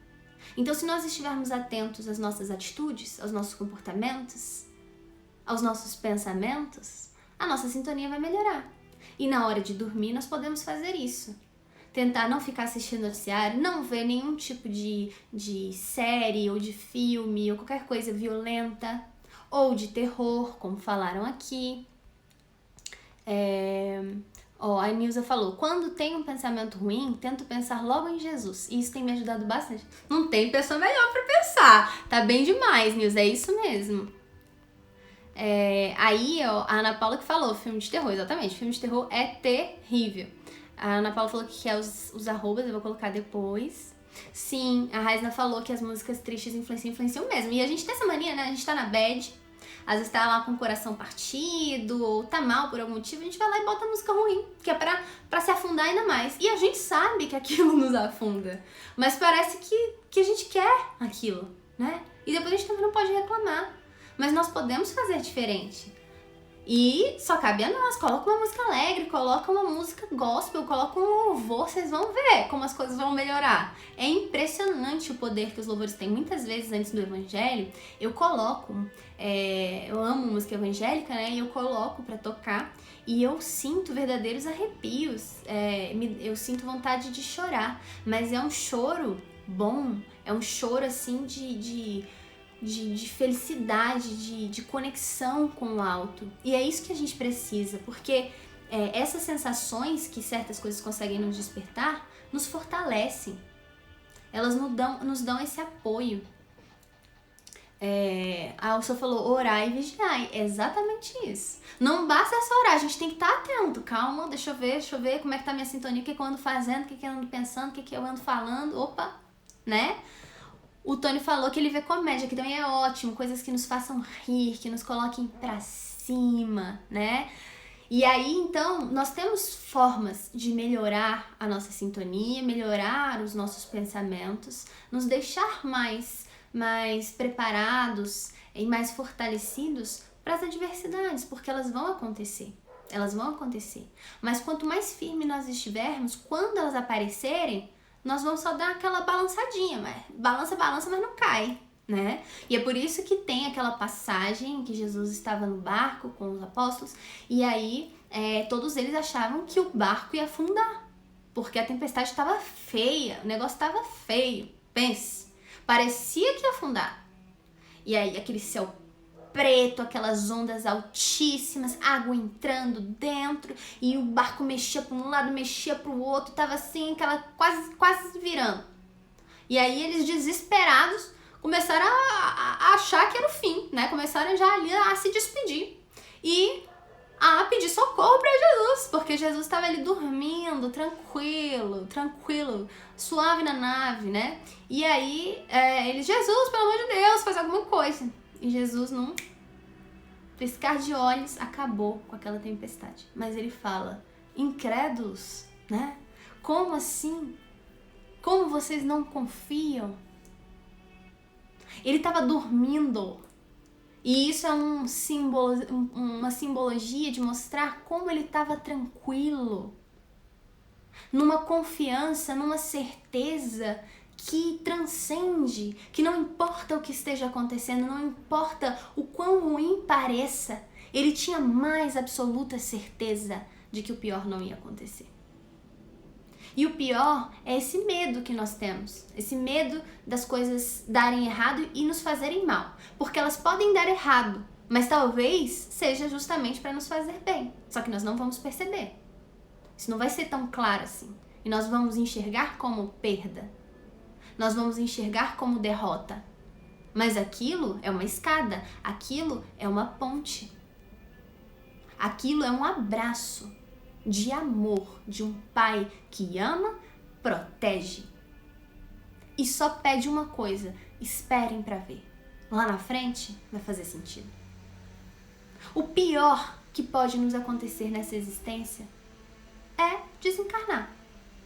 Então, se nós estivermos atentos às nossas atitudes, aos nossos comportamentos, aos nossos pensamentos, a nossa sintonia vai melhorar. E na hora de dormir, nós podemos fazer isso. Tentar não ficar assistindo noticiário, não ver nenhum tipo de série ou de filme ou qualquer coisa violenta ou de terror, como falaram aqui. A Nilza falou, quando tem um pensamento ruim, tento pensar logo em Jesus. E isso tem me ajudado bastante. Não tem pessoa melhor pra pensar. Tá bem demais, Nilza, é isso mesmo. A Ana Paula que falou, filme de terror, exatamente. Filme de terror é terrível. A Ana Paula falou que quer os arrobas, eu vou colocar depois. Sim, a Raisna falou que as músicas tristes influenciam mesmo. E a gente tem essa mania, né? A gente tá na bad, às vezes tá lá com o coração partido, ou tá mal por algum motivo, a gente vai lá e bota música ruim, que é pra se afundar ainda mais. E a gente sabe que aquilo nos afunda, mas parece que a gente quer aquilo, né? E depois a gente também não pode reclamar. Mas nós podemos fazer diferente. E só cabe a nós, coloca uma música alegre, coloca uma música gospel, coloca um louvor, vocês vão ver como as coisas vão melhorar. É impressionante o poder que os louvores têm. Muitas vezes antes do evangelho, eu coloco, eu amo música evangélica, né, e eu coloco pra tocar e eu sinto verdadeiros arrepios, eu sinto vontade de chorar, mas é um choro bom, é um choro assim de felicidade, de conexão com o alto. E é isso que a gente precisa, porque essas sensações que certas coisas conseguem nos despertar, nos fortalecem. Elas nos dão esse apoio. A Alça falou, orar e vigiar. É exatamente isso. Não basta só orar, a gente tem que estar atento. Calma, deixa eu ver como é que tá a minha sintonia, o que eu ando fazendo, o que eu ando pensando, o que eu ando falando. Opa, né? O Tony falou que ele vê comédia, que também é ótimo, coisas que nos façam rir, que nos coloquem pra cima, né? E aí, então, nós temos formas de melhorar a nossa sintonia, melhorar os nossos pensamentos, nos deixar mais preparados e mais fortalecidos para as adversidades, porque elas vão acontecer. Elas vão acontecer. Mas quanto mais firme nós estivermos, quando elas aparecerem, nós vamos só dar aquela balançadinha, mas balança, mas não cai, né? E é por isso que tem aquela passagem que Jesus estava no barco com os apóstolos e aí todos eles achavam que o barco ia afundar, porque a tempestade estava feia, o negócio estava feio, pense, parecia que ia afundar. E aí aquele céu preto, aquelas ondas altíssimas, água entrando dentro e o barco mexia para um lado, mexia para o outro, tava assim, aquela quase virando. E aí eles desesperados começaram a achar que era o fim, né? Começaram já ali a se despedir e a pedir socorro para Jesus, porque Jesus estava ali dormindo, tranquilo, suave na nave, né? E aí eles, Jesus, pelo amor de Deus, faz alguma coisa. E Jesus, num piscar de olhos, acabou com aquela tempestade. Mas ele fala, incrédulos, né? Como assim? Como vocês não confiam? Ele estava dormindo. E isso é uma simbologia de mostrar como ele estava tranquilo. Numa confiança, numa certeza que transcende, que não importa o que esteja acontecendo, não importa o quão ruim pareça, ele tinha mais absoluta certeza de que o pior não ia acontecer. E o pior é esse medo que nós temos, esse medo das coisas darem errado e nos fazerem mal, porque elas podem dar errado, mas talvez seja justamente para nos fazer bem, só que nós não vamos perceber. Isso não vai ser tão claro assim, e nós vamos enxergar como perda. Nós vamos enxergar como derrota. Mas aquilo é uma escada, aquilo é uma ponte. Aquilo é um abraço de amor de um pai que ama, protege. E só pede uma coisa, Esperem para ver. Lá na frente vai fazer sentido. O pior que pode nos acontecer nessa existência é desencarnar,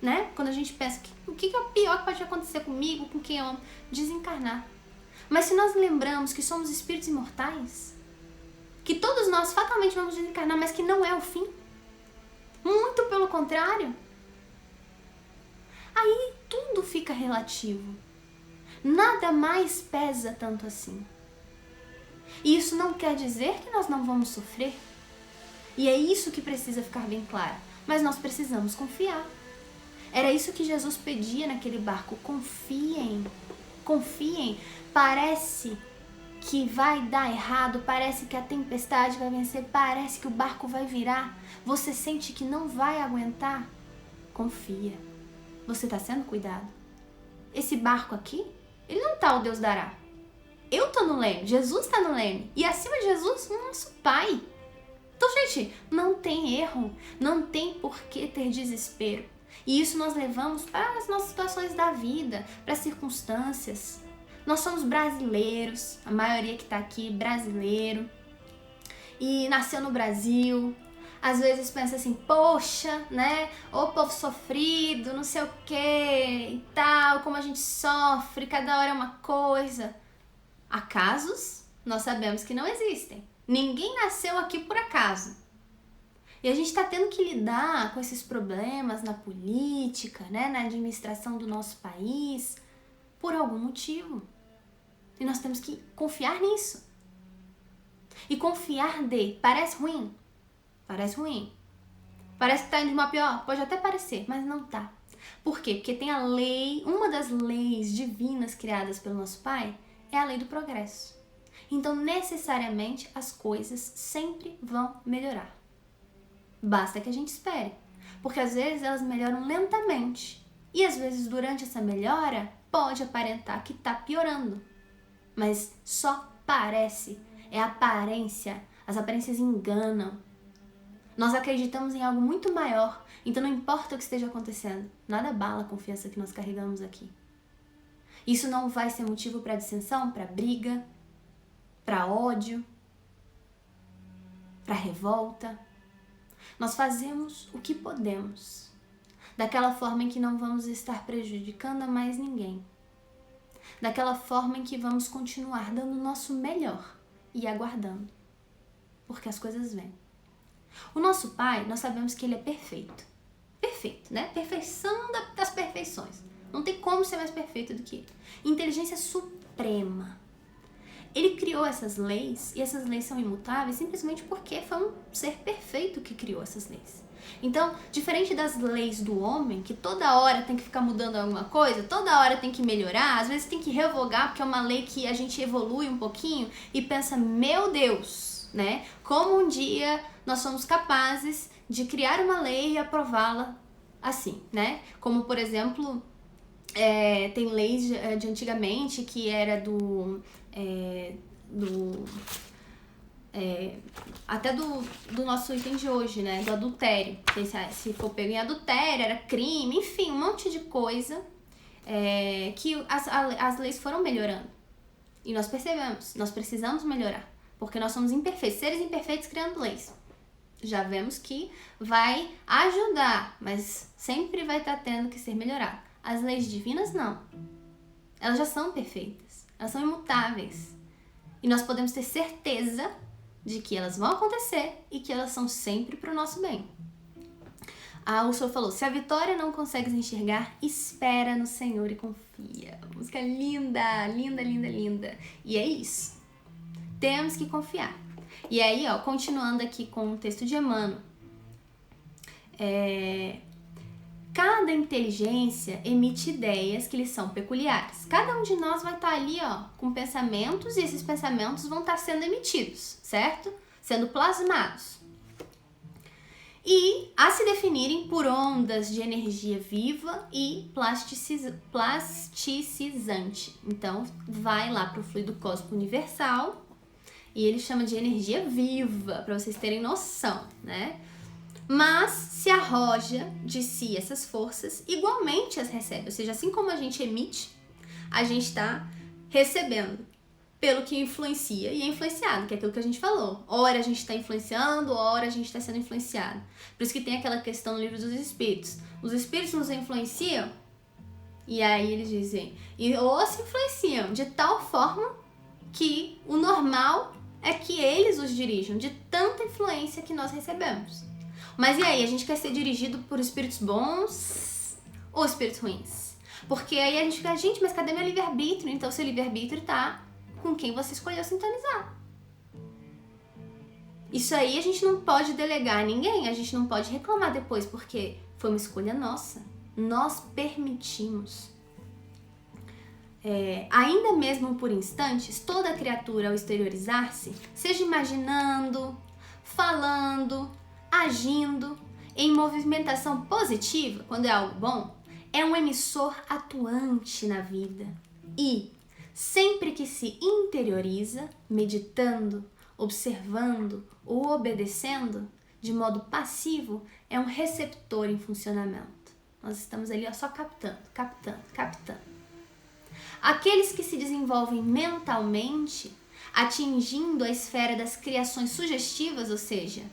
né? Quando a gente pensa, o que é o pior que pode acontecer comigo, com quem eu amo? Desencarnar. Mas se nós lembramos que somos espíritos imortais, que todos nós fatalmente vamos desencarnar, mas que não é o fim, muito pelo contrário, aí tudo fica relativo. Nada mais pesa tanto assim. E isso não quer dizer que nós não vamos sofrer. E é isso que precisa ficar bem claro. Mas nós precisamos confiar. Era isso que Jesus pedia naquele barco. Confiem. Confiem. Parece que vai dar errado, parece que a tempestade vai vencer, parece que o barco vai virar. Você sente que não vai aguentar? Confia. Você está sendo cuidado. Esse barco aqui, ele não tá o Deus dará. Eu tô no leme, Jesus tá no leme. E acima de Jesus, o nosso Pai. Então, gente, não tem erro. Não tem por que ter desespero. E isso nós levamos para as nossas situações da vida, para as circunstâncias. Nós somos brasileiros, a maioria que tá aqui brasileiro. E nasceu no Brasil. Às vezes pensa assim, poxa, né? Ô povo sofrido, não sei o que e tal, como a gente sofre, cada hora é uma coisa. Acasos, nós sabemos que não existem. Ninguém nasceu aqui por acaso. E a gente está tendo que lidar com esses problemas na política, né? Na administração do nosso país, por algum motivo. E nós temos que confiar nisso. E confiar parece ruim? Parece ruim. Parece que tá indo de uma pior? Pode até parecer, mas não tá. Por quê? Porque tem a lei, uma das leis divinas criadas pelo nosso Pai é a lei do progresso. Então, necessariamente, as coisas sempre vão melhorar. Basta que a gente espere. Porque às vezes elas melhoram lentamente. E às vezes, durante essa melhora, pode aparentar que tá piorando. Mas só parece. É aparência. As aparências enganam. Nós acreditamos em algo muito maior, então não importa o que esteja acontecendo, nada abala a confiança que nós carregamos aqui. Isso não vai ser motivo para dissensão, para briga, para ódio, para revolta. Nós fazemos o que podemos, daquela forma em que não vamos estar prejudicando a mais ninguém, daquela forma em que vamos continuar dando o nosso melhor e aguardando, porque as coisas vêm. O nosso Pai, nós sabemos que Ele é perfeito. Perfeito, né? Perfeição das perfeições. Não tem como ser mais perfeito do que Ele. Inteligência suprema. Ele criou essas leis, e essas leis são imutáveis simplesmente porque foi um ser perfeito que criou essas leis. Então, diferente das leis do homem, que toda hora tem que ficar mudando alguma coisa, toda hora tem que melhorar, às vezes tem que revogar, porque é uma lei que a gente evolui um pouquinho e pensa, meu Deus, né? Como um dia nós somos capazes de criar uma lei e aprová-la assim, né? Como, por exemplo, tem leis de antigamente que era até do nosso item de hoje, né? Do adultério. Se for pego em adultério, era crime, enfim, um monte de coisa que as leis foram melhorando. E nós percebemos, nós precisamos melhorar, porque nós somos imperfeitos, seres imperfeitos criando leis. Já vemos que vai ajudar, mas sempre vai estar tendo que ser melhorado. As leis divinas, não. Elas já são perfeitas, elas são imutáveis. E nós podemos ter certeza de que elas vão acontecer e que elas são sempre para o nosso bem. A Úrsula falou, se a vitória não consegues enxergar, espera no Senhor e confia. Música linda, linda, linda, linda. E é isso. Temos que confiar. E aí, ó, continuando aqui com o texto de Emmanuel. Cada inteligência emite ideias que lhe são peculiares. Cada um de nós vai estar ali, ó, com pensamentos, e esses pensamentos vão estar sendo emitidos, certo? Sendo plasmados. E a se definirem por ondas de energia viva e plasticizante. Então, vai lá para o fluido cósmico universal e ele chama de energia viva, para vocês terem noção, né? Mas se arroja de si essas forças, igualmente as recebe. Ou seja, assim como a gente emite, a gente está recebendo pelo que influencia e é influenciado, que é aquilo que a gente falou. Ora a gente está influenciando, ora a gente está sendo influenciado. Por isso que tem aquela questão no livro dos espíritos. Os espíritos nos influenciam, e aí eles dizem, ou se influenciam de tal forma que o normal é que eles os dirijam, de tanta influência que nós recebemos. Mas e aí, a gente quer ser dirigido por espíritos bons ou espíritos ruins? Porque aí a gente fica, gente, mas cadê meu livre-arbítrio? Então seu livre-arbítrio tá com quem você escolheu sintonizar. Isso aí a gente não pode delegar a ninguém, a gente não pode reclamar depois, porque foi uma escolha nossa. Nós permitimos. Ainda mesmo por instantes, toda criatura ao exteriorizar-se, seja imaginando, falando, agindo, em movimentação positiva, quando é algo bom, é um emissor atuante na vida. E, sempre que se interioriza, meditando, observando ou obedecendo, de modo passivo, é um receptor em funcionamento. Nós estamos ali só captando. Aqueles que se desenvolvem mentalmente, atingindo a esfera das criações sugestivas, ou seja,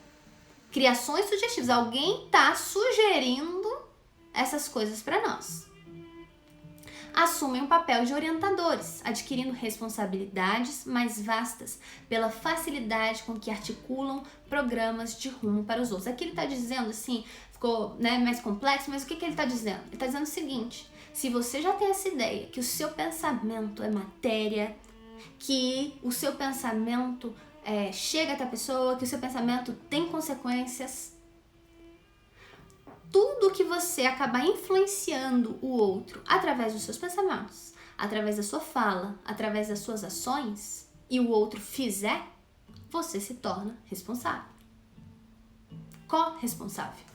criações sugestivas, alguém está sugerindo essas coisas para nós. Assumem um papel de orientadores, adquirindo responsabilidades mais vastas pela facilidade com que articulam programas de rumo para os outros. Aqui ele está dizendo assim, ficou mais complexo, mas o que ele está dizendo? Ele está dizendo o seguinte: se você já tem essa ideia que o seu pensamento é matéria, que o seu pensamento chega até a pessoa, que o seu pensamento tem consequências, tudo que você acabar influenciando o outro através dos seus pensamentos, através da sua fala, através das suas ações, e o outro fizer, você se torna responsável. Corresponsável.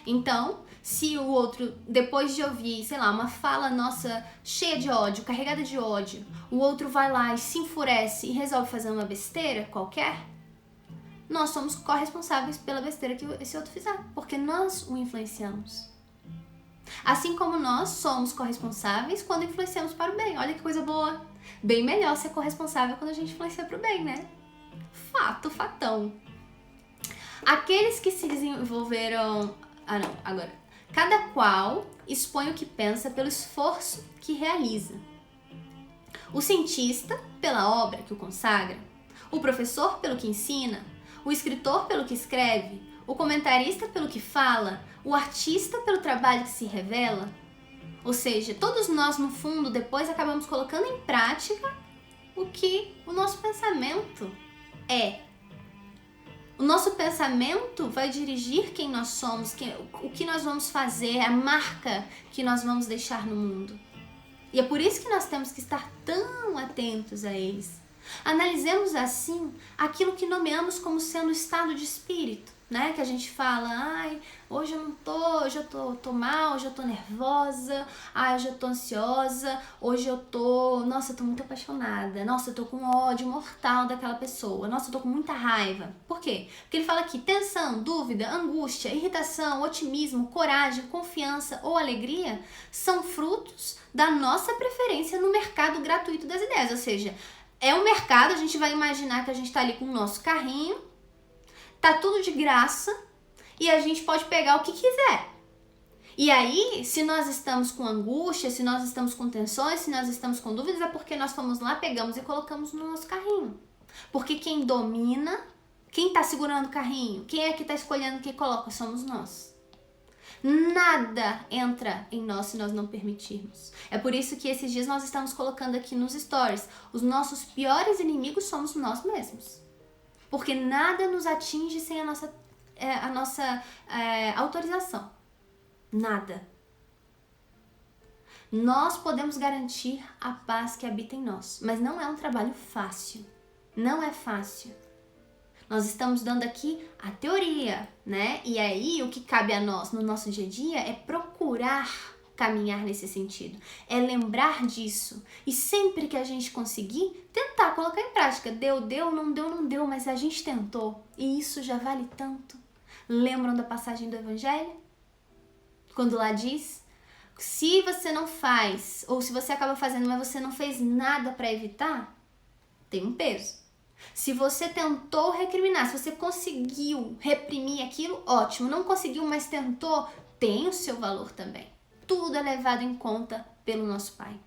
Então, se o outro, depois de ouvir, uma fala nossa cheia de ódio, carregada de ódio, o outro vai lá e se enfurece e resolve fazer uma besteira qualquer, nós somos corresponsáveis pela besteira que esse outro fizer, porque nós o influenciamos. Assim como nós somos corresponsáveis quando influenciamos para o bem. Olha que coisa boa! Bem melhor ser corresponsável quando a gente influencia para o bem, né? Fatão. Aqueles que se desenvolveram... agora. Cada qual expõe o que pensa pelo esforço que realiza. O cientista, pela obra que o consagra. O professor, pelo que ensina. O escritor, pelo que escreve. O comentarista, pelo que fala. O artista, pelo trabalho que se revela. Ou seja, todos nós, no fundo, depois acabamos colocando em prática o que o nosso pensamento é. O nosso pensamento vai dirigir quem nós somos, o que nós vamos fazer, a marca que nós vamos deixar no mundo. E é por isso que nós temos que estar tão atentos a eles. Analisemos assim aquilo que nomeamos como sendo o estado de espírito, né? Que a gente fala, hoje eu não tô, hoje eu tô mal, hoje eu tô nervosa, hoje eu tô ansiosa, hoje eu tô muito apaixonada, eu tô com ódio mortal daquela pessoa, eu tô com muita raiva. Por quê? Porque ele fala aqui, tensão, dúvida, angústia, irritação, otimismo, coragem, confiança ou alegria são frutos da nossa preferência no mercado gratuito das ideias, ou seja, é um mercado, a gente vai imaginar que a gente tá ali com o nosso carrinho, tá tudo de graça e a gente pode pegar o que quiser. E aí, se nós estamos com angústia, se nós estamos com tensões, se nós estamos com dúvidas, é porque nós fomos lá, pegamos e colocamos no nosso carrinho. Porque quem domina, quem tá segurando o carrinho, quem é que tá escolhendo o que coloca, somos nós. Nada entra em nós se nós não permitirmos. É por isso que esses dias nós estamos colocando aqui nos stories, os nossos piores inimigos somos nós mesmos. Porque nada nos atinge sem a nossa autorização. Nada. Nós podemos garantir a paz que habita em nós, mas não é um trabalho fácil. Não é fácil. Nós estamos dando aqui a teoria, né? E aí o que cabe a nós no nosso dia a dia é procurar caminhar nesse sentido, é lembrar disso e sempre que a gente conseguir, tentar colocar em prática. Deu, não deu, mas a gente tentou e isso já vale tanto. Lembram da passagem do Evangelho? Quando lá diz, Se você não faz, ou se você acaba fazendo, mas você não fez nada para evitar, tem um peso. Se você tentou recriminar, se você conseguiu reprimir aquilo, ótimo. Não conseguiu, mas tentou, tem o seu valor também. Tudo é levado em conta pelo nosso Pai.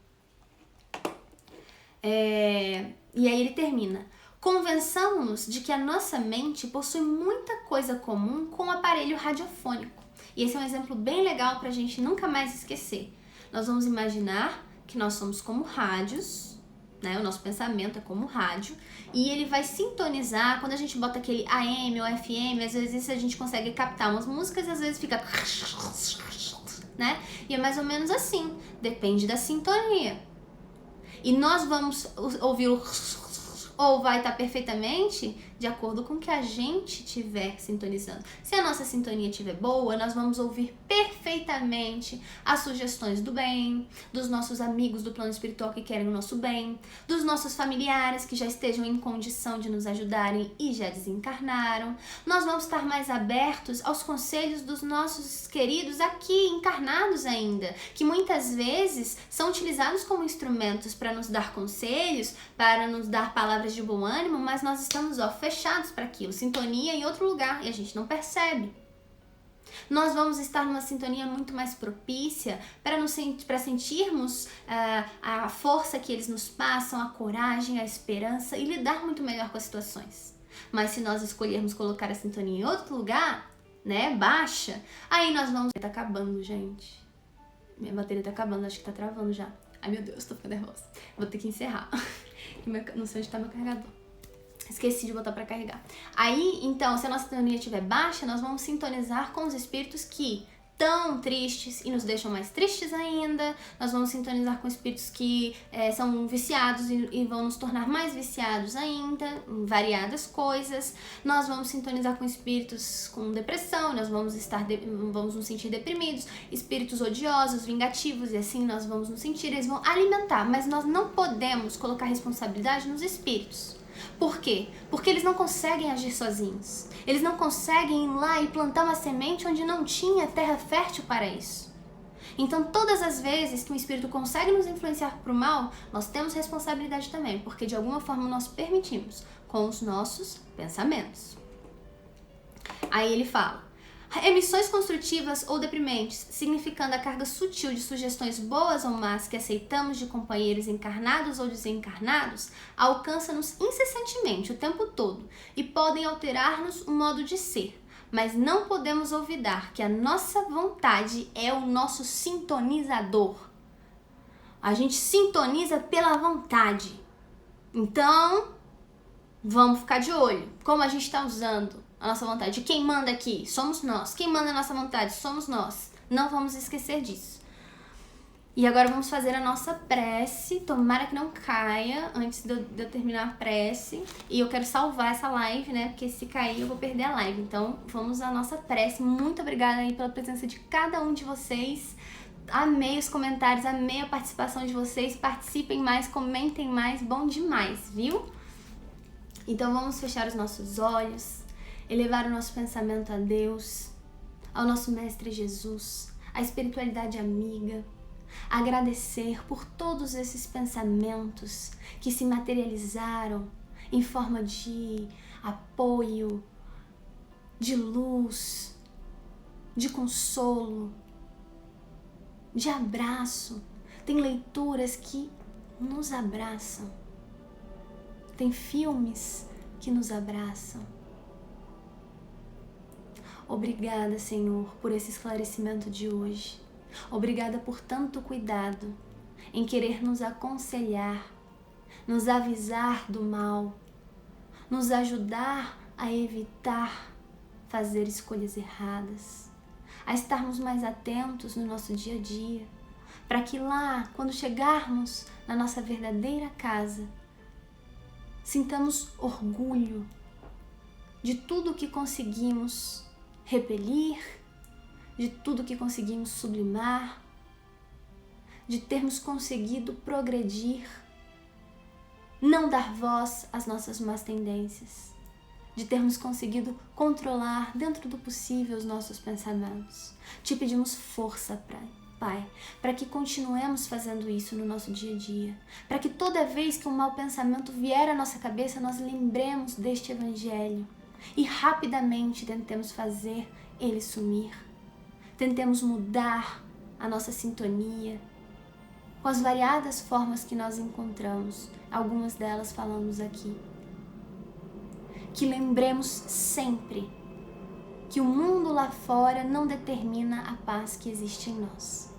E aí ele termina. Convençamos-nos de que a nossa mente possui muita coisa comum com o aparelho radiofônico. E esse é um exemplo bem legal pra gente nunca mais esquecer. Nós vamos imaginar que nós somos como rádios, né? O nosso pensamento é como rádio, e ele vai sintonizar. Quando a gente bota aquele AM ou FM, às vezes a gente consegue captar umas músicas e às vezes fica, né? E é mais ou menos assim, depende da sintonia. E nós vamos ouvir o ou vai estar perfeitamente de acordo com o que a gente estiver sintonizando. Se a nossa sintonia estiver boa, nós vamos ouvir perfeitamente as sugestões do bem, dos nossos amigos do plano espiritual que querem o nosso bem, dos nossos familiares que já estejam em condição de nos ajudarem e já desencarnaram. Nós vamos estar mais abertos aos conselhos dos nossos queridos aqui, encarnados ainda, que muitas vezes são utilizados como instrumentos para nos dar conselhos, para nos dar palavras de bom ânimo, mas nós estamos fechados para aquilo, sintonia em outro lugar, e a gente não percebe. Nós vamos estar numa sintonia muito mais propícia para sentirmos a força que eles nos passam, a coragem, a esperança e lidar muito melhor com as situações. Mas se nós escolhermos colocar a sintonia em outro lugar, né, baixa, aí nós vamos... Tá acabando, gente. Minha bateria tá acabando, acho que tá travando já. Ai, meu Deus, tô ficando nervosa. Vou ter que encerrar. Não sei onde tá meu carregador. Esqueci de botar pra carregar. Aí, então, se a nossa sintonia estiver baixa, nós vamos sintonizar com os espíritos que estão tristes e nos deixam mais tristes ainda. Nós vamos sintonizar com espíritos que são viciados e vão nos tornar mais viciados ainda, em variadas coisas. Nós vamos sintonizar com espíritos com depressão, nós vamos nos sentir deprimidos, espíritos odiosos, vingativos, e assim nós vamos nos sentir, eles vão alimentar, mas nós não podemos colocar responsabilidade nos espíritos. Por quê? Porque eles não conseguem agir sozinhos. Eles não conseguem ir lá e plantar uma semente onde não tinha terra fértil para isso. Então, todas as vezes que um espírito consegue nos influenciar para o mal, nós temos responsabilidade também, porque de alguma forma nós permitimos com os nossos pensamentos. Aí ele fala: emissões construtivas ou deprimentes, significando a carga sutil de sugestões boas ou más que aceitamos de companheiros encarnados ou desencarnados, alcançam-nos incessantemente o tempo todo e podem alterar-nos o modo de ser. Mas não podemos olvidar que a nossa vontade é o nosso sintonizador. A gente sintoniza pela vontade. Então, vamos ficar de olho. Como a gente está usando a nossa vontade? Quem manda aqui? Somos nós. Quem manda a nossa vontade? Somos nós. Não vamos esquecer disso. E agora vamos fazer a nossa prece. Tomara que não caia antes de eu terminar a prece. E eu quero salvar essa live, né? Porque se cair eu vou perder a live. Então vamos à nossa prece. Muito obrigada aí pela presença de cada um de vocês. Amei os comentários, amei a participação de vocês. Participem mais, comentem mais. Bom demais, viu? Então vamos fechar os nossos olhos, elevar o nosso pensamento a Deus, ao nosso Mestre Jesus, à espiritualidade amiga, agradecer por todos esses pensamentos que se materializaram em forma de apoio, de luz, de consolo, de abraço. Tem leituras que nos abraçam, tem filmes que nos abraçam. Obrigada, Senhor, por esse esclarecimento de hoje. Obrigada por tanto cuidado em querer nos aconselhar, nos avisar do mal, nos ajudar a evitar fazer escolhas erradas, a estarmos mais atentos no nosso dia a dia, para que lá, quando chegarmos na nossa verdadeira casa, sintamos orgulho de tudo que conseguimos repelir, de tudo que conseguimos sublimar, de termos conseguido progredir, não dar voz às nossas más tendências, de termos conseguido controlar dentro do possível os nossos pensamentos. Te pedimos força, Pai. Pai, para que continuemos fazendo isso no nosso dia a dia, para que toda vez que um mau pensamento vier à nossa cabeça, nós lembremos deste Evangelho e rapidamente tentemos fazer ele sumir. Tentemos mudar a nossa sintonia com as variadas formas que nós encontramos, algumas delas falamos aqui. Que lembremos sempre que o mundo lá fora não determina a paz que existe em nós.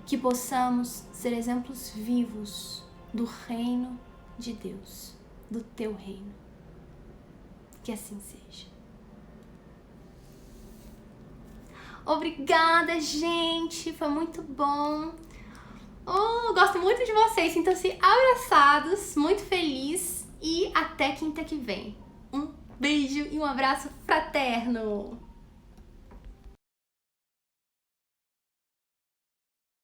Que possamos ser exemplos vivos do reino de Deus, do teu reino. Que assim seja. Obrigada, gente! Foi muito bom! Gosto muito de vocês, sintam-se abraçados, muito feliz e até quinta que vem. Um beijo e um abraço fraterno!